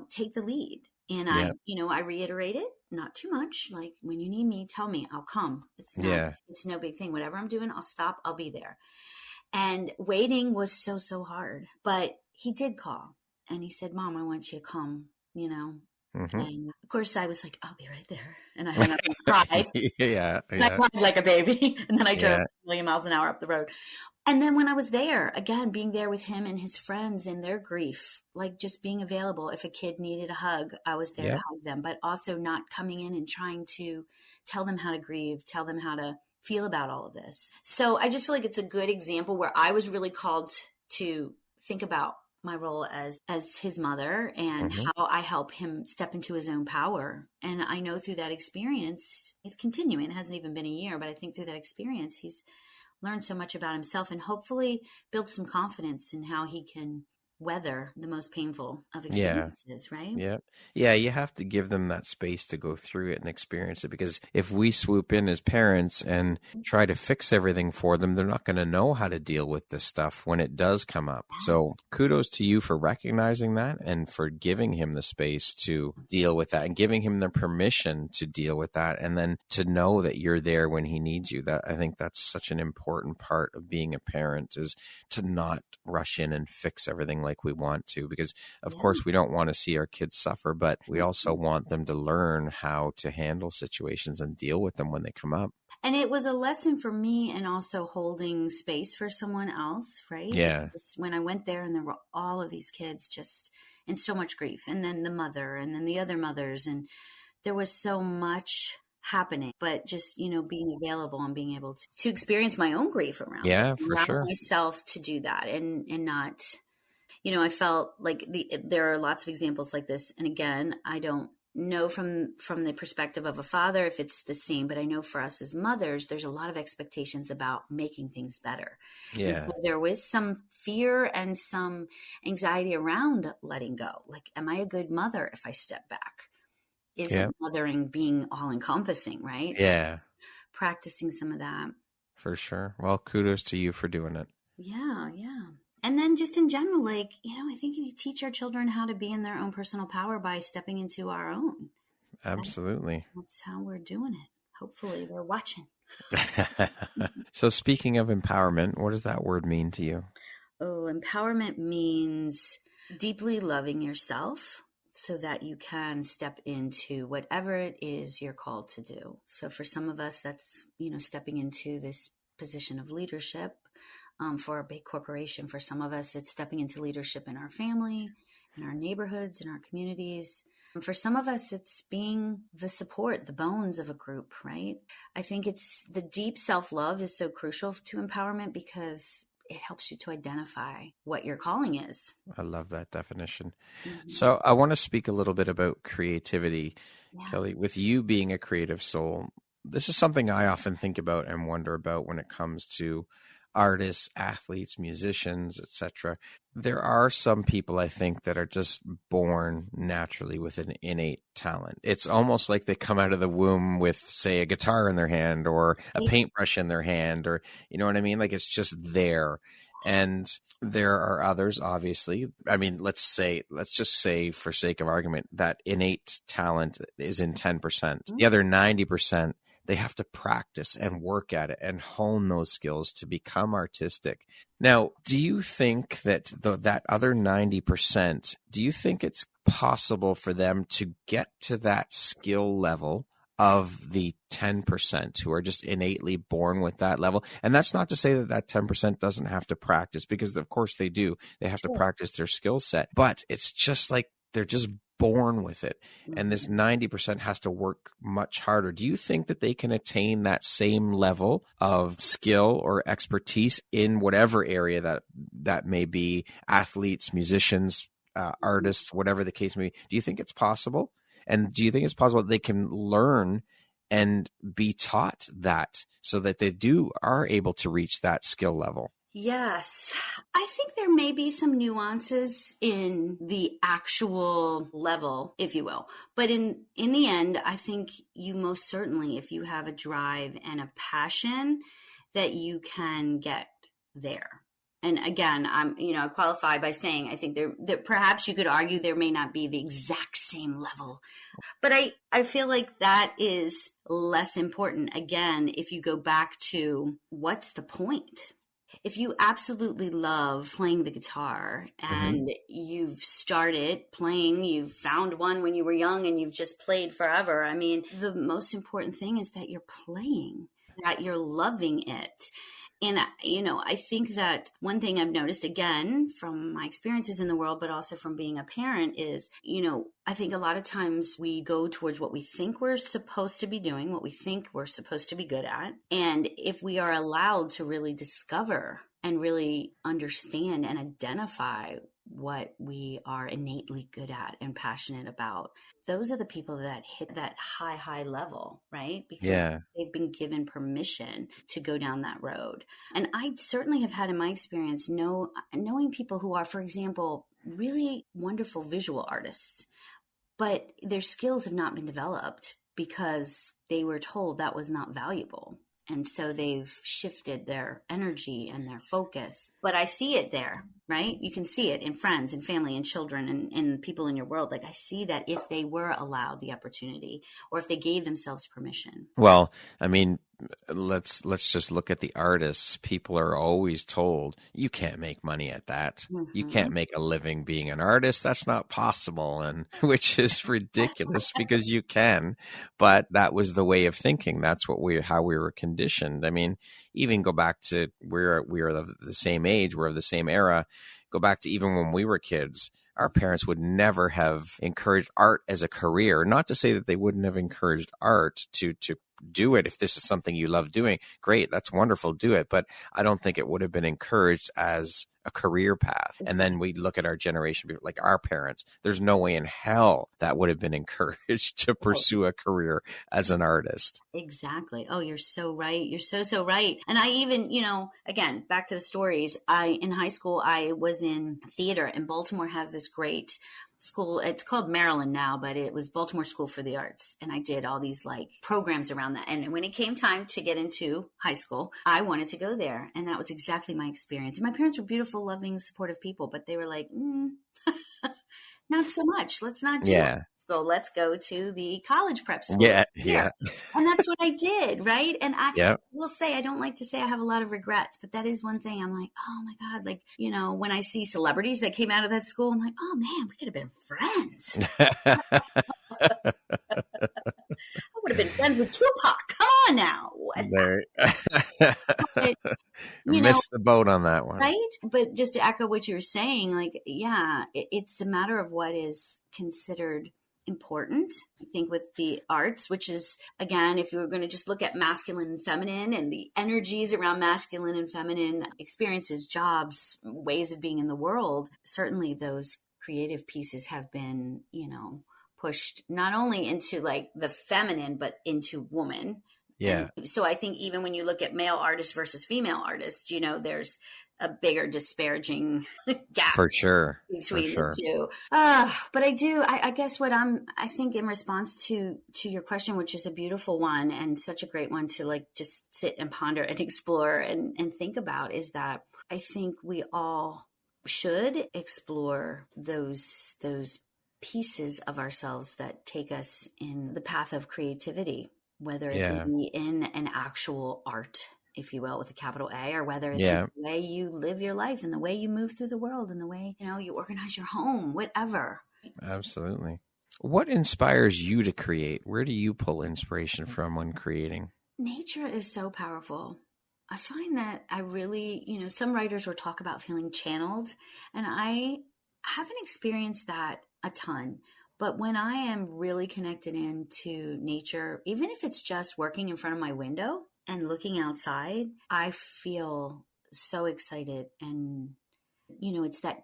take the lead. And I reiterated, not too much. Like, when you need me, tell me, I'll come. It's no big thing. Whatever I'm doing, I'll stop. I'll be there. And waiting was so, so hard. But he did call and he said, Mom, I want you to come, And of course I was like, I'll be right there. And I hung up and cried. And I cried like a baby. And then I drove a million miles an hour up the road. And then when I was there, again, being there with him and his friends and their grief, like just being available. If a kid needed a hug, I was there to hug them, but also not coming in and trying to tell them how to grieve, tell them how to feel about all of this. So I just feel like it's a good example where I was really called to think about my role as his mother and how I help him step into his own power. And I know through that experience, it's continuing. It hasn't even been a year, but I think through that experience, he's learned so much about himself and hopefully built some confidence in how he can weather the most painful of experiences, right? Yeah, you have to give them that space to go through it and experience it, because if we swoop in as parents and try to fix everything for them, they're not going to know how to deal with this stuff when it does come up. So kudos to you for recognizing that and for giving him the space to deal with that and giving him the permission to deal with that, and then to know that you're there when he needs you. That, I think that's such an important part of being a parent, is to not rush in and fix everything like we want to, because of course we don't want to see our kids suffer, but we also want them to learn how to handle situations and deal with them when they come up. And it was a lesson for me, and also holding space for someone else, right? Yeah. When I went there and there were all of these kids just in so much grief, and then the mother and then the other mothers, and there was so much happening, but just, being available and being able to experience my own grief around it, for sure, myself to do that and not, I felt like there are lots of examples like this. And again, I don't know from the perspective of a father if it's the same, but I know for us as mothers, there's a lot of expectations about making things better. Yeah. And so there was some fear and some anxiety around letting go. Like, am I a good mother if I step back? Isn't mothering being all encompassing, right? Yeah. So practicing some of that. For sure. Well, kudos to you for doing it. Yeah. And then just in general, like, I think you teach our children how to be in their own personal power by stepping into our own. Absolutely. That's how we're doing it. Hopefully they're watching. So speaking of empowerment, what does that word mean to you? Oh, empowerment means deeply loving yourself so that you can step into whatever it is you're called to do. So for some of us, that's, stepping into this position of leadership for a big corporation. For some of us, it's stepping into leadership in our family, in our neighborhoods, in our communities. And for some of us, it's being the support, the bones of a group, right? I think it's the deep self-love is so crucial to empowerment because it helps you to identify what your calling is. I love that definition. Mm-hmm. So I want to speak a little bit about creativity. Yeah. Kelly, with you being a creative soul, this is something I often think about and wonder about when it comes to artists, athletes, musicians, etc. There are some people, I think, that are just born naturally with an innate talent. It's almost like they come out of the womb with, say, a guitar in their hand or a paintbrush in their hand, or, you know what I mean? Like, it's just there. And there are others, obviously. I mean, let's just say, for sake of argument, that innate talent is in 10%. Mm-hmm. The other 90%, they have to practice and work at it and hone those skills to become artistic. Now, do you think that that other 90%, do you think it's possible for them to get to that skill level of the 10% who are just innately born with that level? And that's not to say that that 10% doesn't have to practice, because of course they do. They have to practice their skill set, but it's just like they're just born with it. And this 90% has to work much harder. Do you think that they can attain that same level of skill or expertise in whatever area that may be, athletes, musicians, artists, whatever the case may be? Do you think it's possible? And do you think it's possible that they can learn and be taught that so that they are able to reach that skill level? Yes. I think there may be some nuances in the actual level, if you will. But in the end, I think you most certainly, if you have a drive and a passion, that you can get there. And again, I'm qualified by saying I think that perhaps you could argue there may not be the exact same level. But I feel like that is less important. Again, if you go back to what's the point? If you absolutely love playing the guitar and you've started playing, you've found one when you were young and you've just played forever. I mean, the most important thing is that you're playing, that you're loving it. And, I think that one thing I've noticed, again, from my experiences in the world, but also from being a parent is, I think a lot of times we go towards what we think we're supposed to be doing, what we think we're supposed to be good at. And if we are allowed to really discover and really understand and identify what we are innately good at and passionate about, those are the people that hit that high level, right? Because they've been given permission to go down that road. And I certainly have had in my experience knowing people who are, for example, really wonderful visual artists, but their skills have not been developed because they were told that was not valuable. And so they've shifted their energy and their focus. But I see it there, right? You can see it in friends and family and children and people in your world. Like, I see that if they were allowed the opportunity or if they gave themselves permission. Well, I mean, let's just look at the artists. People are always told, you can't make money at that. You can't make a living being an artist. That's not possible. And which is ridiculous because you can, but that was the way of thinking. That's how we were conditioned. I mean, even go back to we are the same age, we're of the same era. Go back to even when we were kids. Our parents would never have encouraged art as a career. Not to say that they wouldn't have encouraged art to do it. If this is something you love doing, great, that's wonderful, do it. But I don't think it would have been encouraged as a career path. And then we look at our generation, like our parents, there's no way in hell that would have been encouraged to pursue a career as an artist. Exactly. Oh, you're so right. You're so right. And I even, again, back to the stories, in high school, I was in theater, and Baltimore has this great school. It's called Maryland now, but it was Baltimore School for the Arts. And I did all these like programs around that. And when it came time to get into high school, I wanted to go there. And that was exactly my experience. And my parents were beautiful, loving, supportive people, but they were like, not so much. Let's not do that. Let's go to the college prep school. Yeah. And that's what I did, right? And I will say, I don't like to say I have a lot of regrets, but that is one thing I'm like, oh my God, like, you know, when I see celebrities that came out of that school, I'm like, oh man, we could have been friends. I would have been friends with Tupac. Come on now. Missed the boat on that one. Right? But just to echo what you were saying, like, yeah, it's a matter of what is considered important. I think with the arts, which is, again, if you were going to just look at masculine and feminine and the energies around masculine and feminine experiences, jobs, ways of being in the world, certainly those creative pieces have been, you know, pushed not only into like the feminine, but into woman. Yeah. And so I think even when you look at male artists versus female artists, you know, there's a bigger disparaging gap for sure between the two. But I guess I think in response to your question, which is a beautiful one and such a great one to like just sit and ponder and explore and think about, is that I think we all should explore those pieces of ourselves that take us in the path of creativity, whether it be in an actual art, if you will, with a capital A, or whether it's the way you live your life and the way you move through the world and the way, you know, you organize your home, whatever. Absolutely. What inspires you to create? Where do you pull inspiration from when creating? Nature is so powerful. I find that I really, you know, some writers will talk about feeling channeled, and I haven't experienced that a ton. But when I am really connected into nature, even if it's just working in front of my window and looking outside, I feel so excited. And, you know, it's I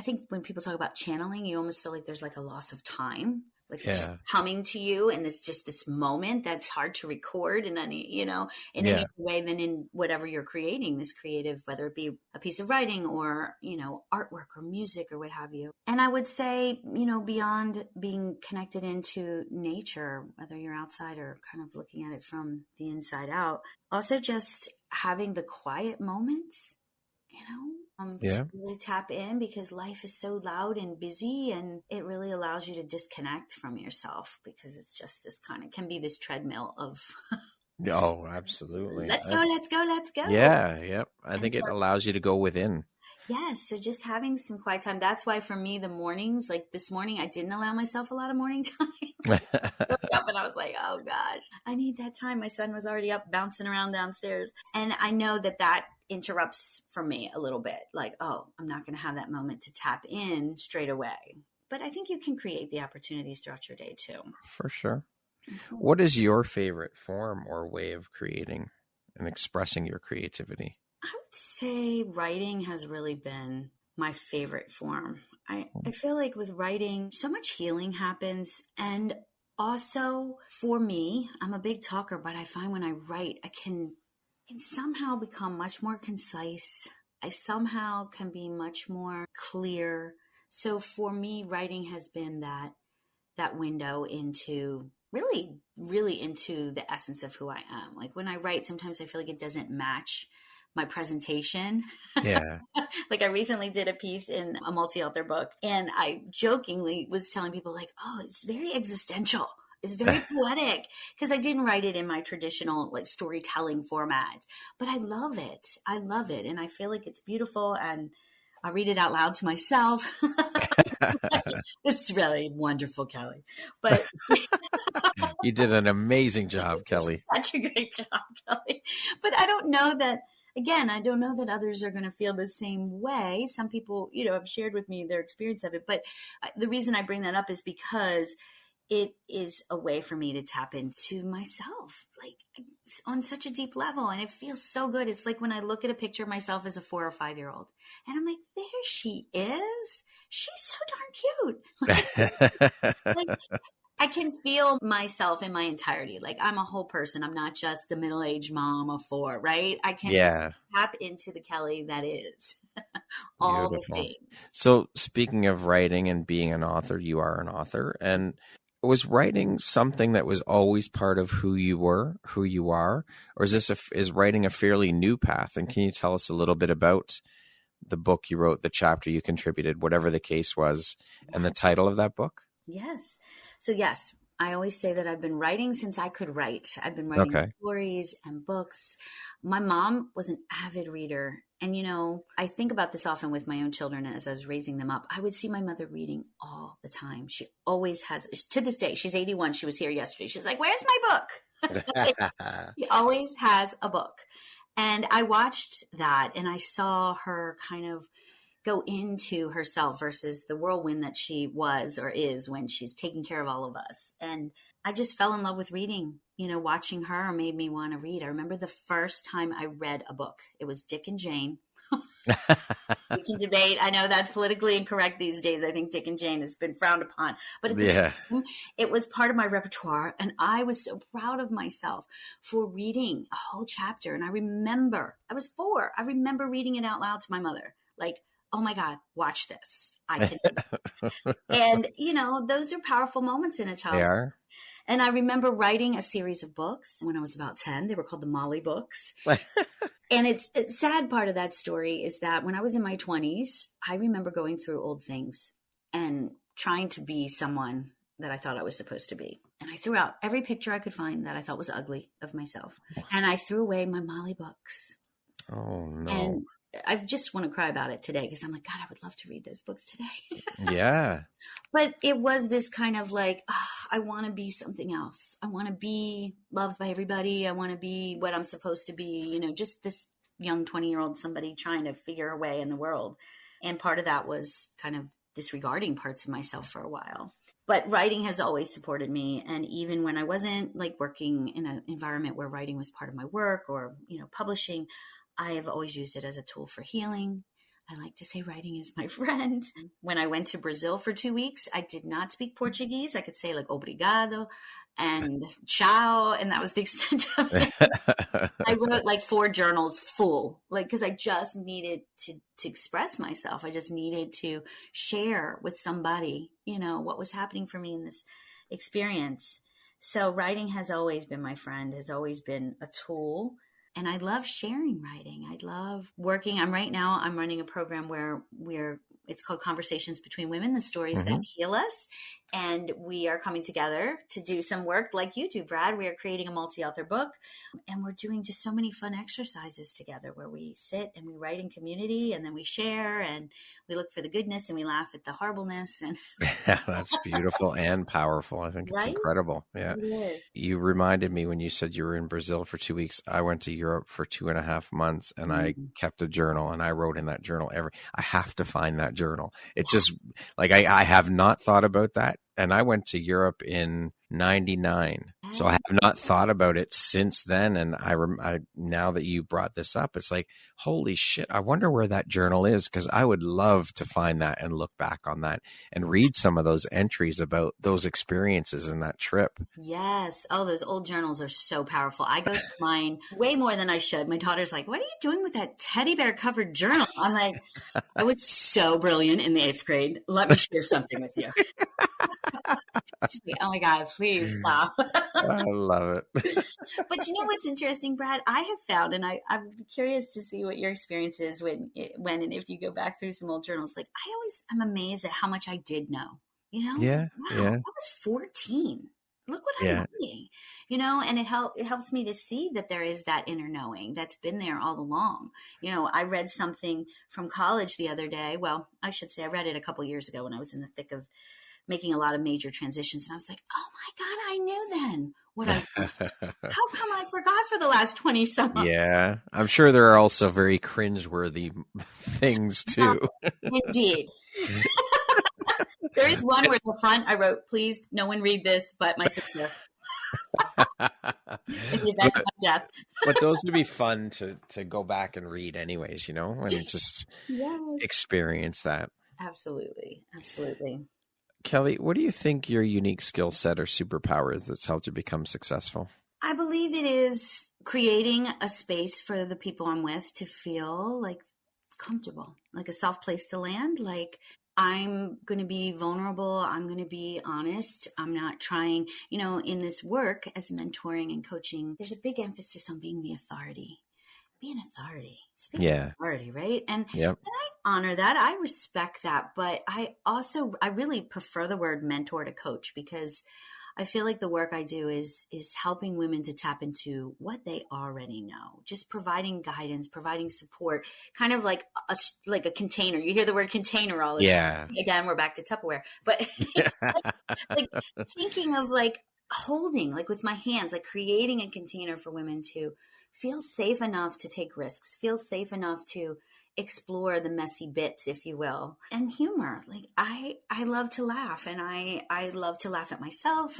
think when people talk about channeling, you almost feel like there's like a loss of time. Like it's just coming to you, and it's just this moment that's hard to record in any, you know, in any way than in whatever you're creating, this creative, whether it be a piece of writing or, you know, artwork or music or what have you. And I would say, you know, beyond being connected into nature, whether you're outside or kind of looking at it from the inside out, also just having the quiet moments, you know, to really tap in, because life is so loud and busy, and it really allows you to disconnect from yourself, because it's just this kind of, can be this treadmill of oh, absolutely. Let's go. Yeah. Yep. I think it allows you to go within. Yes. So just having some quiet time. That's why for me, the mornings, like this morning, I didn't allow myself a lot of morning time. I woke up and I was like, oh gosh, I need that time. My son was already up bouncing around downstairs. And I know that interrupts for me a little bit, like, oh, I'm not going to have that moment to tap in straight away. But I think you can create the opportunities throughout your day too. For sure. What is your favorite form or way of creating and expressing your creativity? I would say writing has really been my favorite form. I feel like with writing, so much healing happens. And also for me, I'm a big talker, but I find when I write, I can somehow become much more concise. I somehow can be much more clear. So for me, writing has been that window into really, really into the essence of who I am. Like when I write, sometimes I feel like it doesn't match my presentation. Yeah. Like I recently did a piece in a multi-author book, and I jokingly was telling people like, oh, it's very existential. It's very poetic, because I didn't write it in my traditional like storytelling format, but I love it. And I feel like it's beautiful, and I read it out loud to myself. It's really wonderful, Kelly. But you did an amazing job, Kelly. Such a great job, Kelly. But I don't know that others are going to feel the same way. Some people, you know, have shared with me their experience of it. But the reason I bring that up is because it is a way for me to tap into myself, like on such a deep level. And it feels so good. It's like when I look at a picture of myself as a 4 or 5 year old, and I'm like, there she is. She's so darn cute. Like, I can feel myself in my entirety. Like I'm a whole person. I'm not just the middle-aged mom of 4, right? I can tap into the Kelly that is all the Beautiful. things. So speaking of writing and being an author, you are an author. And was writing something that was always part of who you were, who you are? Or is writing a fairly new path? And can you tell us a little bit about the book you wrote, the chapter you contributed, whatever the case was, and the title of that book? Yes. So yes, I always say that I've been writing since I could write. I've been writing stories and books. My mom was an avid reader. And, I think about this often with my own children as I was raising them up. I would see my mother reading all the time. She always has, to this day, she's 81. She was here yesterday. She's like, where's my book? She always has a book. And I watched that and I saw her kind of go into herself versus the whirlwind that she was or is when she's taking care of all of us. And I just fell in love with reading. Watching her made me want to read. I remember the first time I read a book. It was Dick and Jane. We can debate. I know that's politically incorrect these days. I think Dick and Jane has been frowned upon. But at the time, it was part of my repertoire. And I was so proud of myself for reading a whole chapter. And I was 4. I remember reading it out loud to my mother. Like, oh my God, watch this. I can do it. And, those are powerful moments in a child's life. And I remember writing a series of books when I was about 10. They were called the Molly books. And it's sad part of that story is that when I was in my 20s, I remember going through old things and trying to be someone that I thought I was supposed to be. And I threw out every picture I could find that I thought was ugly of myself. And I threw away my Molly books. Oh, no. And I just want to cry about it today because I'm like, God, I would love to read those books today. Yeah. But it was this kind of like, I want to be something else. I want to be loved by everybody. I want to be what I'm supposed to be, just this young 20-year-old somebody trying to figure a way in the world. And part of that was kind of disregarding parts of myself for a while. But writing has always supported me. And even when I wasn't like working in an environment where writing was part of my work or, publishing, I have always used it as a tool for healing. I like to say writing is my friend. When I went to Brazil for 2 weeks, I did not speak Portuguese. I could say like obrigado and ciao, and that was the extent of it. I wrote like 4 journals full, because I just needed to express myself. I just needed to share with somebody, what was happening for me in this experience. So writing has always been my friend, has always been a tool. And I love sharing writing. I love working. I'm running a program where it's called Conversations Between Women, the stories that heal us. And we are coming together to do some work like you do, Brad. We are creating a multi-author book and we're doing just so many fun exercises together where we sit and we write in community and then we share and we look for the goodness and we laugh at the horribleness. And yeah, that's beautiful and powerful. I think it's incredible. Yeah. It is. You reminded me when you said you were in Brazil for 2 weeks. I went to Europe for 2.5 months and I kept a journal and I wrote in that journal I have to find that journal. It just like, I have not thought about that. And I went to Europe in 99. So I have not thought about it since then. And I now that you brought this up, it's like, holy shit, I wonder where that journal is. Because I would love to find that and look back on that and read some of those entries about those experiences in that trip. Yes. Oh, those old journals are so powerful. I go through mine way more than I should. My daughter's like, what are you doing with that teddy bear covered journal? I'm like, I was so brilliant in the 8th grade. Let me share something with you. She's like, oh my God, please stop. I love it. But you know what's interesting, Brad? I have found, and I'm curious to see what your experience is when and if you go back through some old journals. Like I always am amazed at how much I did know. Yeah. Wow, I was 14. Look what I'm knowing. And it helps me to see that there is that inner knowing that's been there all along. I read something from college the other day. Well, I should say I read it a couple years ago when I was in the thick of making a lot of major transitions. And I was like, oh my God, I knew then what I was. How come I forgot for the last 20 some months? Yeah. I'm sure there are also very cringeworthy things too. Indeed. There is one where at the front I wrote, please, no one read this but my sister. In the event of my death. But those would be fun to go back and read anyways, and just experience that. Absolutely. Absolutely. Kelly, what do you think your unique skill set or superpower is that's helped you become successful? I believe it is creating a space for the people I'm with to feel like comfortable, like a soft place to land. Like, I'm going to be vulnerable. I'm going to be honest. I'm not trying, in this work as mentoring and coaching, there's a big emphasis on being the authority. Be an authority. Speak of authority, right? And I honor that. I respect that. But I really prefer the word mentor to coach, because I feel like the work I do is helping women to tap into what they already know, just providing guidance, providing support, kind of like a container. You hear the word container all the time. Again, we're back to Tupperware, but like thinking of like holding, like with my hands, like creating a container for women to feel safe enough to take risks, feel safe enough to explore the messy bits, if you will, and humor. Like I love to laugh, and I love to laugh at myself.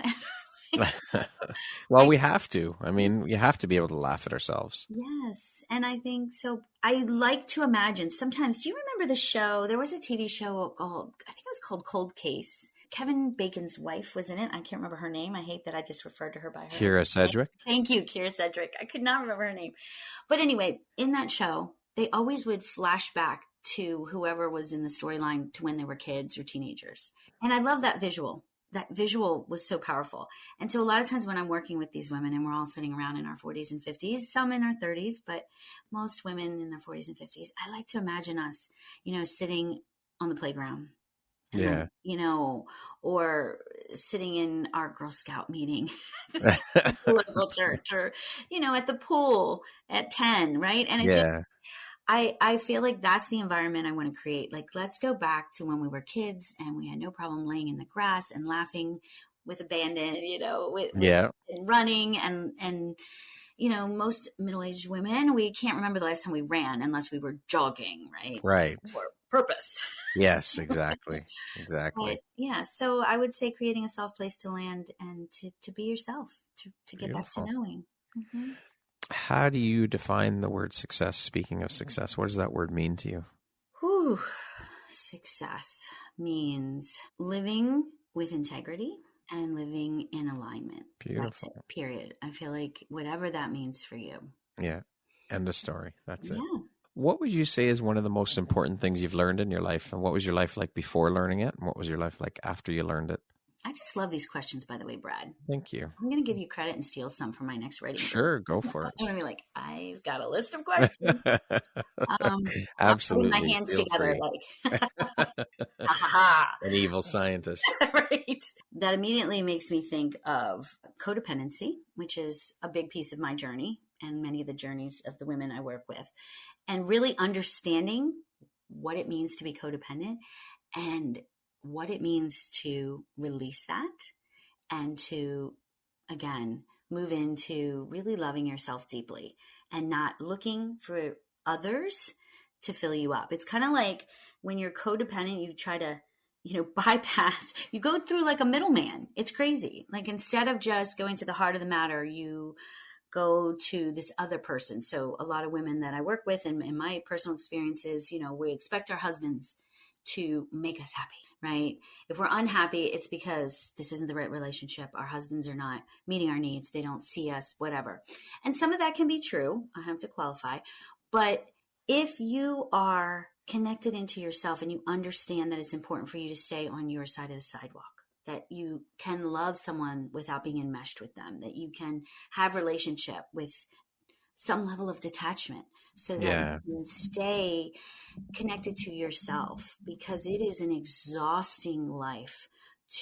Well, we have to. I mean, you have to be able to laugh at ourselves. Yes. And I think so. I like to imagine sometimes, do you remember the show? There was a TV show called, I think it was called Cold Case. Kevin Bacon's wife was in it. I can't remember her name. I hate that I just referred to her by her Kira name. Sedgwick. Thank you, Kira Sedgwick. I could not remember her name. But anyway, in that show, they always would flash back to whoever was in the storyline to when they were kids or teenagers. And I love that visual. That visual was so powerful. And so a lot of times when I'm working with these women, and we're all sitting around in our 40s and 50s, some in our 30s, but most women in their 40s and 50s, I like to imagine us, sitting on the playground. And then, or sitting in our Girl Scout meeting, local church, or, at the pool at 10, right? And it I feel like that's the environment I want to create. Like, let's go back to when we were kids and we had no problem laying in the grass and laughing with abandon, and running and most middle-aged women, we can't remember the last time we ran unless we were jogging, right? Right. For purpose. Yes, exactly. Exactly. But, so I would say creating a soft place to land and to be yourself, to get back to knowing. Mm-hmm. How do you define the word success? Speaking of success, what does that word mean to you? Whew. Success means living with integrity and living in alignment. Beautiful. That's it, period. I feel like whatever that means for you. Yeah. End of story. That's it. Yeah. What would you say is one of the most important things you've learned in your life? And what was your life like before learning it? And what was your life like after you learned it? I just love these questions, by the way, Brad. Thank you. I'm going to give you credit and steal some for my next writing. Sure, go for it. I'm going to be like, I've got a list of questions. Absolutely. I'll put my hands together like, an evil scientist. Right. That immediately makes me think of codependency, which is a big piece of my journey and many of the journeys of the women I work with, and really understanding what it means to be codependent and what it means to release that and to, again, move into really loving yourself deeply and not looking for others to fill you up. It's kind of like when you're codependent, you try to, bypass, you go through like a middleman. It's crazy. Like, instead of just going to the heart of the matter, you go to this other person. So a lot of women that I work with, and in my personal experiences, we expect our husbands to make us happy, right? If we're unhappy, it's because this isn't the right relationship. Our husbands are not meeting our needs. They don't see us, whatever. And some of that can be true. I have to qualify. But if you are connected into yourself and you understand that it's important for you to stay on your side of the sidewalk, that you can love someone without being enmeshed with them, that you can have relationship with some level of detachment so that you can stay connected to yourself, because it is an exhausting life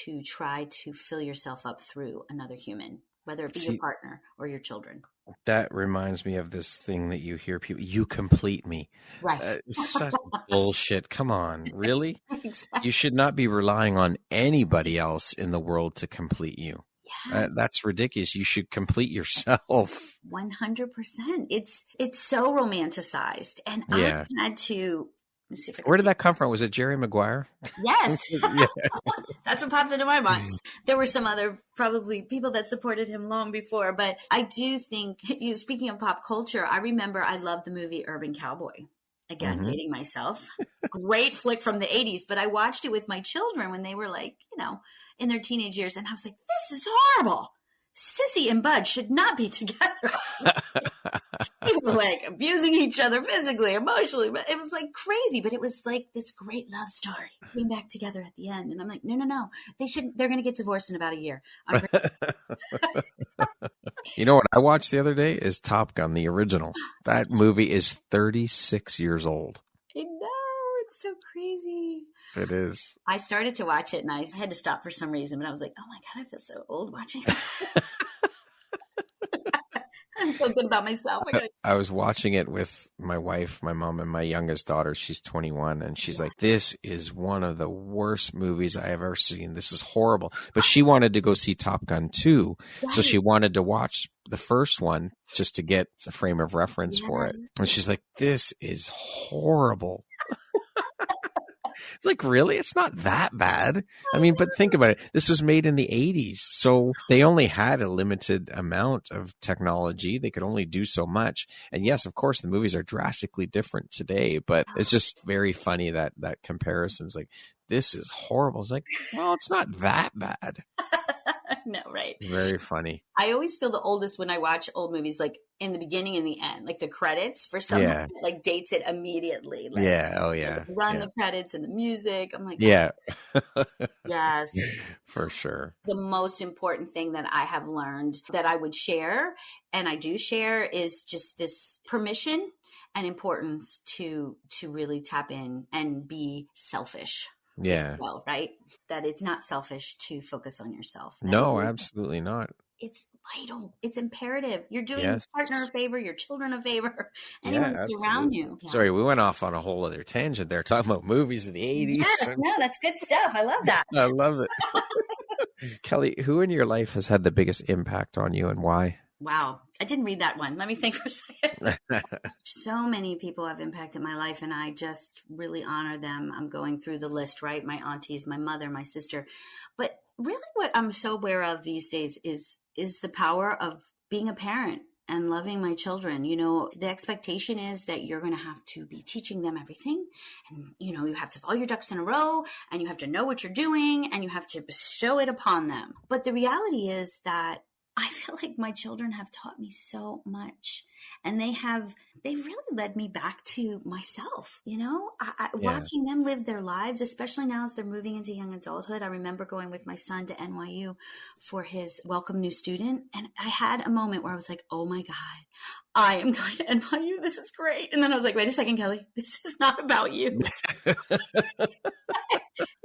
to try to fill yourself up through another human, whether it be your partner or your children. That reminds me of this thing that you hear people, you complete me. Right. Such bullshit. Come on. Really? Exactly. You should not be relying on anybody else in the world to complete you. Yes. That's ridiculous. You should complete yourself. 100%. It's so romanticized. And I had to, let's see if I can Where did that come from? Was it Jerry Maguire? Yes. That's what pops into my mind. There were some other probably people that supported him long before, but I do think, speaking of pop culture, I remember I loved the movie Urban Cowboy. Again, dating myself. Great flick from the 80s, but I watched it with my children when they were like, in their teenage years, and I was like, this is horrible. Sissy and Bud should not be together. People were like abusing each other physically, emotionally, but it was like crazy. But it was like this great love story. Came back together at the end, and I'm like, no, they're going to get divorced in about a year. You know what I watched the other day is Top Gun, the original. That movie is 36 years old. I know, it's so crazy. It is. I started to watch it and I had to stop for some reason, but I was like, oh my God, I feel so old watching it. I'm so good about myself. I was watching it with my wife, my mom, and my youngest daughter. She's 21, and she's like, this is one of the worst movies I have ever seen. This is horrible. But she wanted to go see Top Gun 2, so she wanted to watch the first one just to get a frame of reference for it. And she's like, this is horrible. It's like, really? It's not that bad. I mean, but think about it. This was made in the 80s. So they only had a limited amount of technology. They could only do so much. And yes, of course, the movies are drastically different today, but it's just very funny that comparison is like, this is horrible. It's like, well, it's not that bad. No, right. Very funny. I always feel the oldest when I watch old movies, like in the beginning and the end, like the credits for some like dates it immediately. Like, run the credits and the music. I'm like, yes, for sure. The most important thing that I have learned that I would share, and I do share, is just this permission and importance to really tap in and be selfish. Yeah. Well, right? That it's not selfish to focus on yourself. No, absolutely not. It's vital. It's imperative. You're doing your partner a favor, your children a favor, anyone that's around you. Yeah. Sorry, we went off on a whole other tangent there, talking about movies in the 80s. Yeah, no, that's good stuff. I love that. I love it. Kelly, who in your life has had the biggest impact on you and why? Wow. I didn't read that one. Let me think for a second. So many people have impacted my life, and I just really honor them. I'm going through the list, right? My aunties, my mother, my sister. But really what I'm so aware of these days is the power of being a parent and loving my children. You know, the expectation is that you're going to have to be teaching them everything. And, you know, you have to have all your ducks in a row, and you have to know what you're doing, and you have to bestow it upon them. But the reality is that I feel like my children have taught me so much, and they've really led me back to myself, you know, watching them live their lives, especially now as they're moving into young adulthood. I remember going with my son to NYU for his welcome new student. And I had a moment where I was like, oh my God, I am going to NYU. This is great. And then I was like, wait a second, Kelly, this is not about you.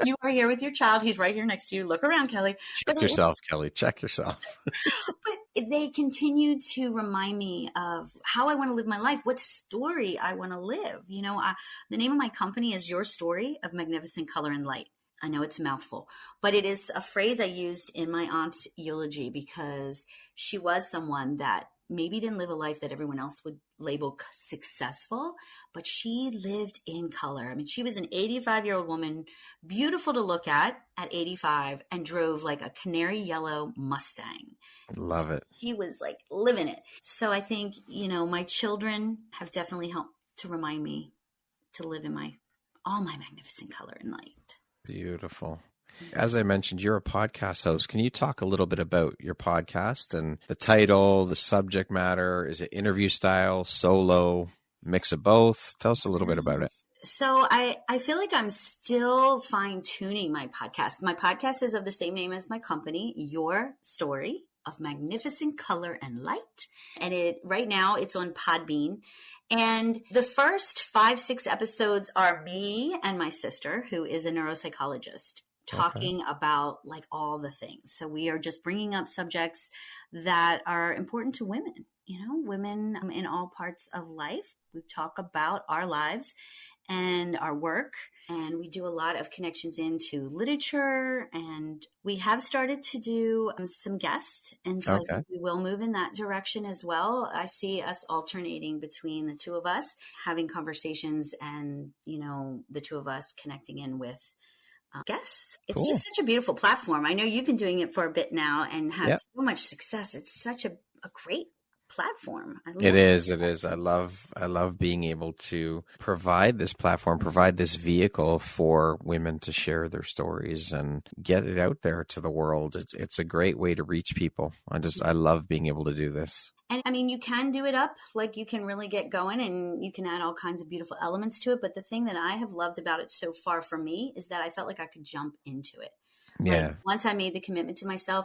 You are here with your child. He's right here next to you. Look around, Kelly. Check yourself, Kelly. Check yourself. But they continue to remind me of how I want to live my life, what story I want to live. You know, the name of my company is Your Story of Magnificent Color and Light. I know it's a mouthful, but it is a phrase I used in my aunt's eulogy because she was someone that maybe didn't live a life that everyone else would label successful, but she lived in color. I mean, she was an 85-year-old woman, beautiful to look at 85, and drove like a canary yellow Mustang. Love it. She was like living it. So I think, you know, my children have definitely helped to remind me to live in all my magnificent color and light. Beautiful. As I mentioned, you're a podcast host. Can you talk a little bit about your podcast and the title, the subject matter? Is it interview style, solo, mix of both? Tell us a little bit about it. So I feel like I'm still fine-tuning my podcast. My podcast is of the same name as my company, Your Story of Magnificent Color and Light. And right now it's on Podbean. And the first 5-6 episodes are me and my sister, who is a neuropsychologist, talking about like all the things. So we are just bringing up subjects that are important to women, you know, women in all parts of life. We talk about our lives and our work, and we do a lot of connections into literature, and we have started to do some guests, and so I think we will move in that direction as well. I see us alternating between the two of us having conversations and, you know, the two of us connecting in with guests. It's just such a beautiful platform. I know you've been doing it for a bit now and had so much success. It's such a great platform. It is. I love being able to provide this platform, provide this vehicle for women to share their stories and get it out there to the world. It's a great way to reach people. I love being able to do this. And I mean, you can do it up, like you can really get going and you can add all kinds of beautiful elements to it. But the thing that I have loved about it so far for me is that I felt like I could jump into it. Yeah. Like once I made the commitment to myself,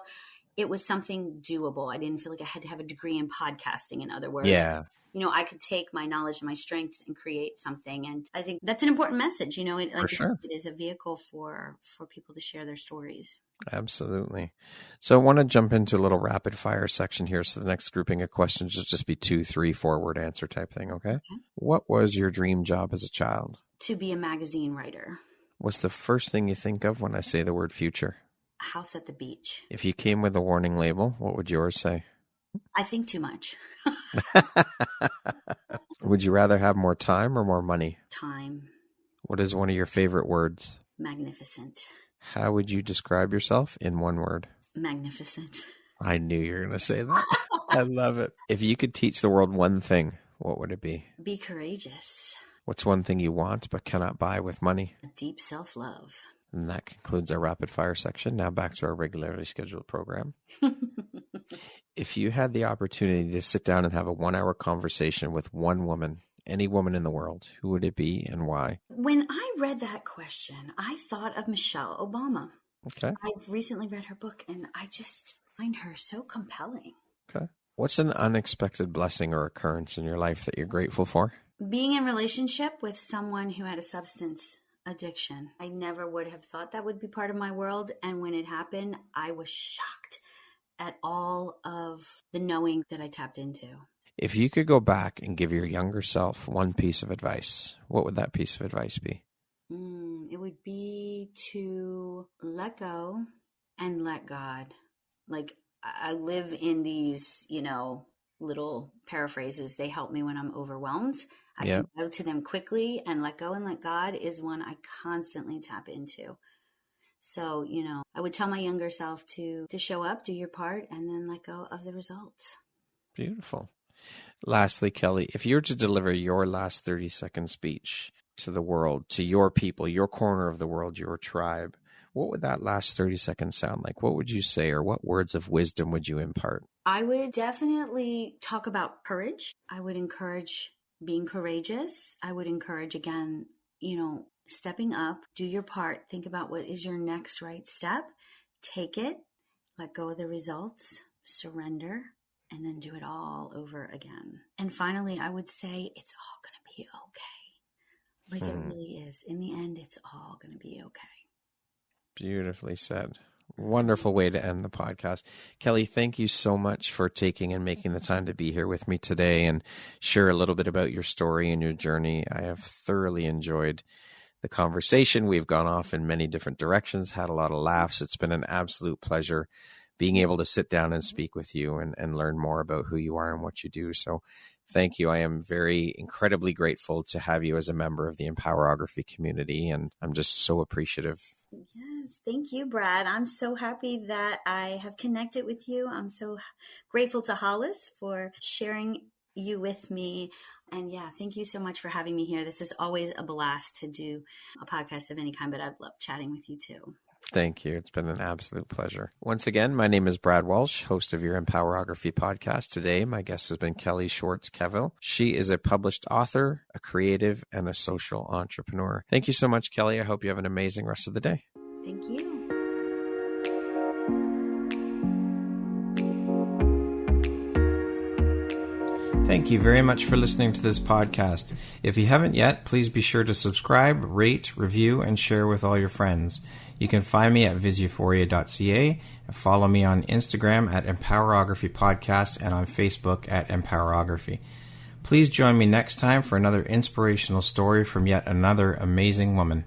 it was something doable. I didn't feel like I had to have a degree in podcasting, in other words. Yeah. I could take my knowledge and my strengths and create something. And I think that's an important message. For sure. It is a vehicle for people to share their stories. Absolutely. So I want to jump into a little rapid fire section here. So the next grouping of questions will just be 2, 3, 4 word answer type thing. Okay. What was your dream job as a child? To be a magazine writer. What's the first thing you think of when I say the word future? A house at the beach. If you came with a warning label, what would yours say? I think too much. Would you rather have more time or more money? Time. What is one of your favorite words? Magnificent. How would you describe yourself in one word? Magnificent. I knew you were going to say that. I love it. If you could teach the world one thing, what would it be? Be courageous. What's one thing you want but cannot buy with money? A deep self-love. And that concludes our rapid fire section. Now back to our regularly scheduled program. If you had the opportunity to sit down and have a 1-hour conversation with one woman, any woman in the world, who would it be and why? When I read that question, I thought of Michelle Obama. Okay. I've recently read her book and I just find her so compelling. Okay. What's an unexpected blessing or occurrence in your life that you're grateful for? Being in relationship with someone who had a substance addiction. I never would have thought that would be part of my world. And when it happened, I was shocked at all of the knowing that I tapped into. If you could go back and give your younger self one piece of advice, what would that piece of advice be? It would be to let go and let God. Like I live in these, little paraphrases. They help me when I'm overwhelmed. I can go to them quickly, and let go and let God is one I constantly tap into. So, I would tell my younger self to show up, do your part, and then let go of the results. Beautiful. Lastly, Kelly, if you were to deliver your last 30-second speech to the world, to your people, your corner of the world, your tribe, what would that last 30 seconds sound like? What would you say, or what words of wisdom would you impart? I would definitely talk about courage. I would encourage being courageous. I would encourage, again, stepping up, do your part, think about what is your next right step, take it, let go of the results, surrender, and then do it all over again. And finally, I would say it's all going to be okay. Like it really is. In the end, it's all going to be okay. Beautifully said. Wonderful way to end the podcast. Kelly, thank you so much for taking and making the time to be here with me today and share a little bit about your story and your journey. I have thoroughly enjoyed the conversation. We've gone off in many different directions, had a lot of laughs. It's been an absolute pleasure being able to sit down and speak with you and learn more about who you are and what you do. So thank you. I am very incredibly grateful to have you as a member of the Empowerography community, and I'm just so appreciative. Yes, thank you, Brad. I'm so happy that I have connected with you. I'm so grateful to Hollis for sharing you with me. And yeah, thank you so much for having me here. This is always a blast to do a podcast of any kind, but I've loved chatting with you too. Thank you. It's been an absolute pleasure. Once again, my name is Brad Walsh, host of your Empowerography Podcast. Today, my guest has been Kelly Schwartz Keville. She is a published author, a creative, and a social entrepreneur. Thank you so much, Kelly. I hope you have an amazing rest of the day. Thank you. Thank you very much for listening to this podcast. If you haven't yet, please be sure to subscribe, rate, review, and share with all your friends. You can find me at viseuphoria.ca and follow me on Instagram at Empowerography Podcast and on Facebook at Empowerography. Please join me next time for another inspirational story from yet another amazing woman.